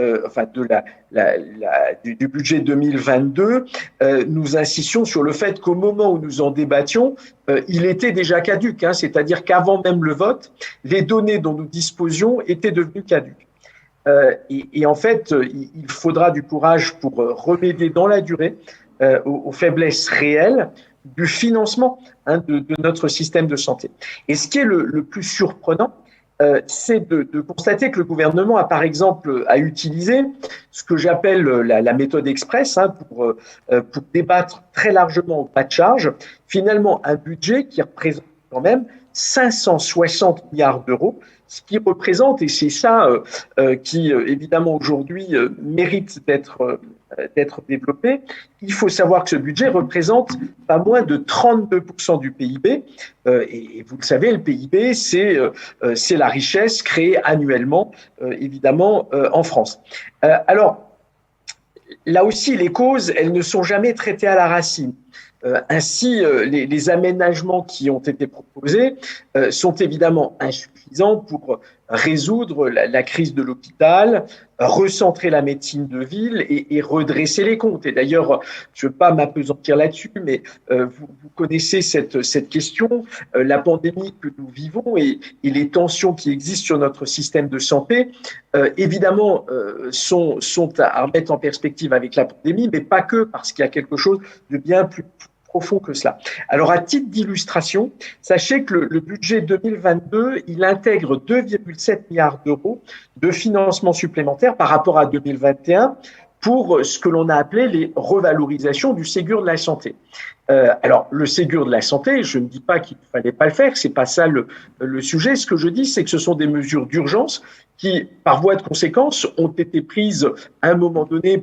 du budget 2022, nous insistions sur le fait qu'au moment où nous en débattions, il était déjà caduc, hein, c'est-à-dire qu'avant même le vote, les données dont nous disposions étaient devenues caduques. Et en fait, il faudra du courage pour remédier dans la durée aux faiblesses réelles du financement de notre système de santé. Et ce qui est le plus surprenant, c'est de constater que le gouvernement a, par exemple, utilisé ce que j'appelle la méthode express pour débattre très largement au pas de charge, finalement un budget qui représente quand même 560 milliards d'euros, ce qui représente, et c'est ça qui évidemment aujourd'hui mérite d'être développé, il faut savoir que ce budget représente pas moins de 32% du PIB, et vous le savez, le PIB, c'est la richesse créée annuellement, évidemment, en France. Alors, là aussi, les causes, elles ne sont jamais traitées à la racine. Ainsi, les aménagements qui ont été proposés sont évidemment insuffisants pour résoudre la crise de l'hôpital, recentrer la médecine de ville et redresser les comptes. Et d'ailleurs, je ne veux pas m'appesantir là-dessus, mais vous connaissez cette question, la pandémie que nous vivons et les tensions qui existent sur notre système de santé, évidemment, sont à remettre en perspective avec la pandémie, mais pas que, parce qu'il y a quelque chose de bien plus profond que cela. Alors, à titre d'illustration, sachez que le budget 2022, il intègre 2,7 milliards d'euros de financement supplémentaire par rapport à 2021 pour ce que l'on a appelé les revalorisations du Ségur de la santé. Alors, le Ségur de la santé, je ne dis pas qu'il ne fallait pas le faire, c'est pas ça le sujet. Ce que je dis, c'est que ce sont des mesures d'urgence qui, par voie de conséquence, ont été prises à un moment donné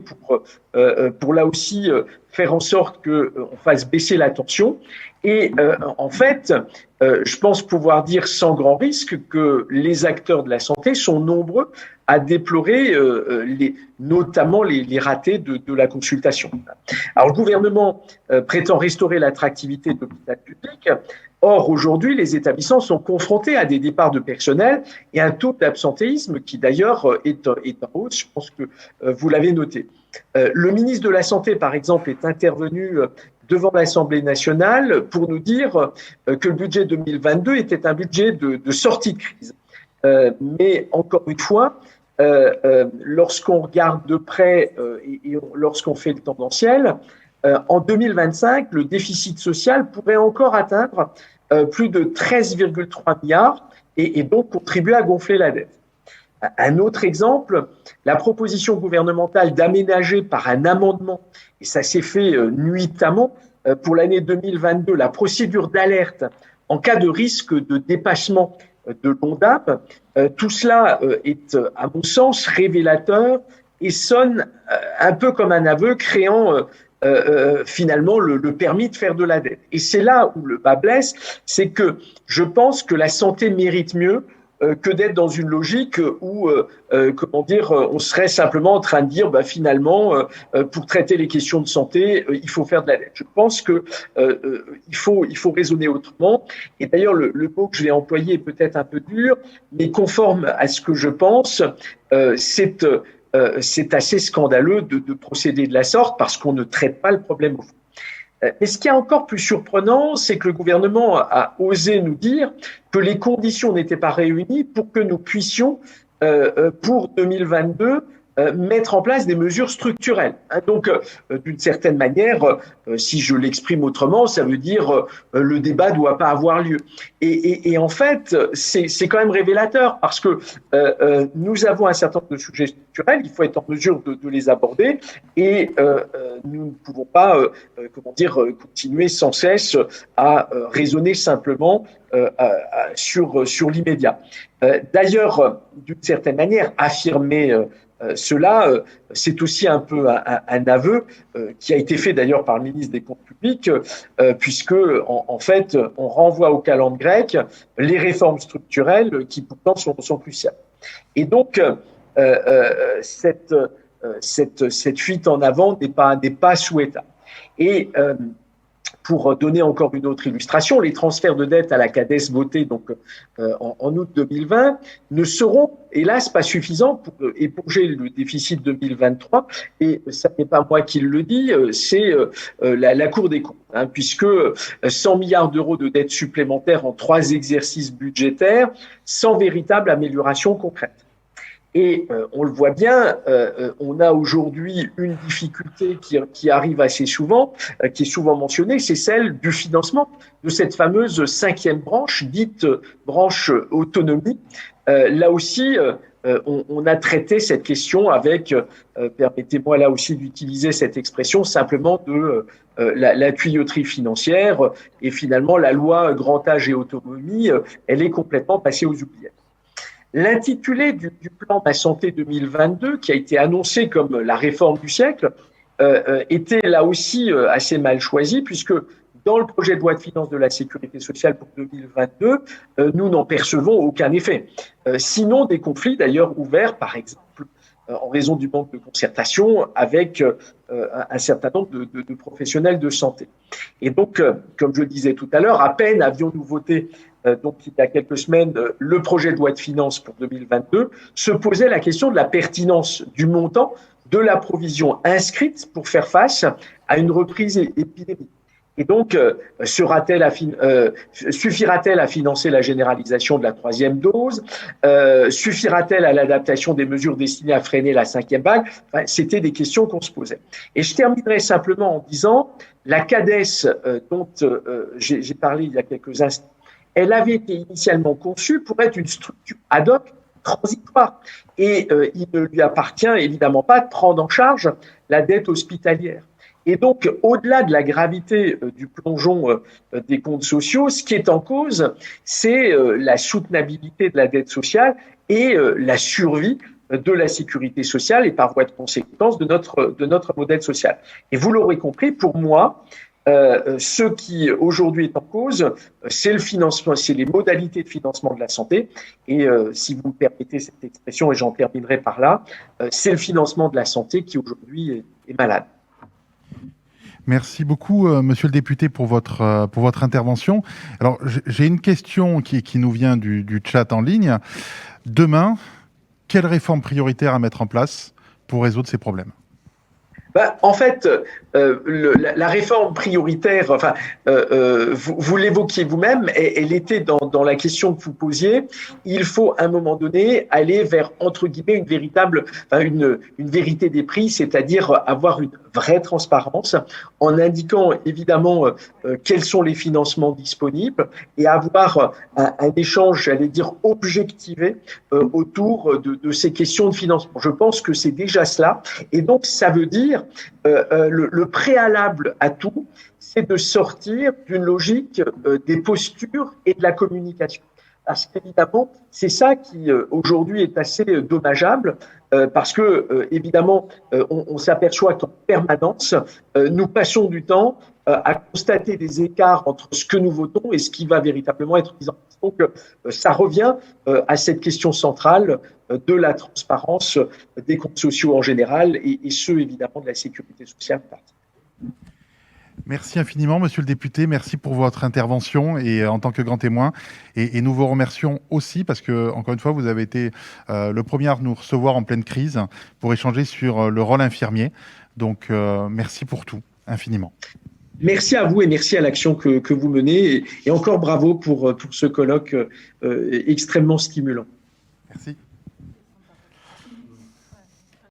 pour là aussi faire en sorte qu'on fasse baisser la tension. Et en fait, je pense pouvoir dire sans grand risque que les acteurs de la santé sont nombreux à déplorer notamment les ratés de la consultation. Alors, le gouvernement prétend restaurer l'attractivité de l'hôpital public. Or, aujourd'hui, les établissements sont confrontés à des départs de personnel et un taux d'absentéisme qui, d'ailleurs, est en hausse. Je pense que vous l'avez noté. Le ministre de la Santé, par exemple, est intervenu devant l'Assemblée nationale pour nous dire que le budget 2022 était un budget de sortie de crise. Mais encore une fois, lorsqu'on regarde de près et lorsqu'on fait le tendanciel, en 2025, le déficit social pourrait encore atteindre plus de 13,3 milliards et donc contribuer à gonfler la dette. Un autre exemple, la proposition gouvernementale d'aménager par un amendement, et ça s'est fait nuitamment, pour l'année 2022, la procédure d'alerte en cas de risque de dépassement de l'ONDAP, tout cela est, à mon sens, révélateur et sonne un peu comme un aveu créant finalement le permis de faire de la dette. Et c'est là où le bas blesse, c'est que je pense que la santé mérite mieux que d'être dans une logique où, on serait simplement en train de dire, finalement, pour traiter les questions de santé, il faut faire de la dette. Je pense que il faut raisonner autrement. Et d'ailleurs, le mot que je vais employer est peut-être un peu dur, mais conforme à ce que je pense, c'est assez scandaleux de procéder de la sorte parce qu'on ne traite pas le problème au fond. Mais ce qui est encore plus surprenant, c'est que le gouvernement a osé nous dire que les conditions n'étaient pas réunies pour que nous puissions, pour 2022, mettre en place des mesures structurelles. Donc, d'une certaine manière, si je l'exprime autrement, ça veut dire le débat ne doit pas avoir lieu. Et en fait, c'est quand même révélateur parce que nous avons un certain nombre de sujets structurels, il faut être en mesure de les aborder et nous ne pouvons pas, continuer sans cesse à raisonner simplement sur l'immédiat. D'ailleurs, d'une certaine manière, affirmer cela, c'est aussi un peu un aveu qui a été fait d'ailleurs par le ministre des Comptes publics, puisque en fait, on renvoie au calendrier grec les réformes structurelles qui pourtant sont cruciales. Et donc, cette fuite en avant n'est pas souhaitable. Et pour donner encore une autre illustration, les transferts de dette à la CADES votés donc, en août 2020 ne seront hélas pas suffisants pour éponger le déficit 2023. Et ça n'est pas moi qui le dis, c'est la Cour des comptes, puisque 100 milliards d'euros de dettes supplémentaires en 3 exercices budgétaires sans véritable amélioration concrète. Et on le voit bien, on a aujourd'hui une difficulté qui arrive assez souvent, qui est souvent mentionnée, c'est celle du financement de cette fameuse 5e branche, dite branche autonomie. Là aussi, on a traité cette question avec, permettez-moi là aussi d'utiliser cette expression, simplement de la tuyauterie financière. Et finalement, la loi grand âge et autonomie, elle est complètement passée aux oubliettes. L'intitulé du plan Ma Santé 2022, qui a été annoncé comme la réforme du siècle, était là aussi assez mal choisi, puisque dans le projet de loi de finances de la Sécurité sociale pour 2022, nous n'en percevons aucun effet. Sinon des conflits d'ailleurs ouverts, par exemple, en raison du manque de concertation avec un certain nombre de professionnels de santé. Et donc, comme je le disais tout à l'heure, à peine avions-nous voté donc il y a quelques semaines, le projet de loi de finances pour 2022, se posait la question de la pertinence du montant de la provision inscrite pour faire face à une reprise épidémique. Et donc, suffira-t-elle à financer la généralisation de la 3e dose? Suffira-t-elle à l'adaptation des mesures destinées à freiner la 5e vague? Enfin, c'était des questions qu'on se posait. Et je terminerai simplement en disant, la CADES, dont j'ai parlé il y a quelques instants, elle avait été initialement conçue pour être une structure ad hoc transitoire. Et il ne lui appartient évidemment pas de prendre en charge la dette hospitalière. Et donc, au-delà de la gravité du plongeon des comptes sociaux, ce qui est en cause, c'est la soutenabilité de la dette sociale et la survie de la sécurité sociale et par voie de conséquence de notre modèle social. Et vous l'aurez compris, pour moi, ce qui aujourd'hui est en cause, c'est le financement, c'est les modalités de financement de la santé. Et si vous me permettez cette expression, et j'en terminerai par là, c'est le financement de la santé qui aujourd'hui est malade. Merci beaucoup, monsieur le député, pour votre intervention. Alors, j'ai une question qui nous vient du chat en ligne. Demain, quelle réforme prioritaire à mettre en place pour résoudre ces problèmes ? En fait, la réforme prioritaire, enfin, vous l'évoquiez vous-même, elle était dans la question que vous posiez. Il faut à un moment donné aller vers, entre guillemets, une vérité des prix, c'est-à-dire avoir une vraie transparence en indiquant évidemment quels sont les financements disponibles et avoir un échange, j'allais dire, objectivé autour de ces questions de financement. Je pense que c'est déjà cela. Et donc, ça veut dire le préalable à tout, c'est de sortir d'une logique des postures et de la communication. Parce qu'évidemment, c'est ça qui aujourd'hui est assez dommageable, parce que évidemment, on s'aperçoit qu'en permanence, nous passons du temps à constater des écarts entre ce que nous votons et ce qui va véritablement être mis en place. Donc, ça revient à cette question centrale de la transparence des comptes sociaux en général et ceux évidemment de la sécurité sociale en particulier. Merci infiniment, monsieur le député. Merci pour votre intervention et en tant que grand témoin. Et nous vous remercions aussi parce que, encore une fois, vous avez été le premier à nous recevoir en pleine crise pour échanger sur le rôle infirmier. Donc, merci pour tout, infiniment. Merci à vous et merci à l'action que vous menez. Et encore bravo pour ce colloque extrêmement stimulant. Merci.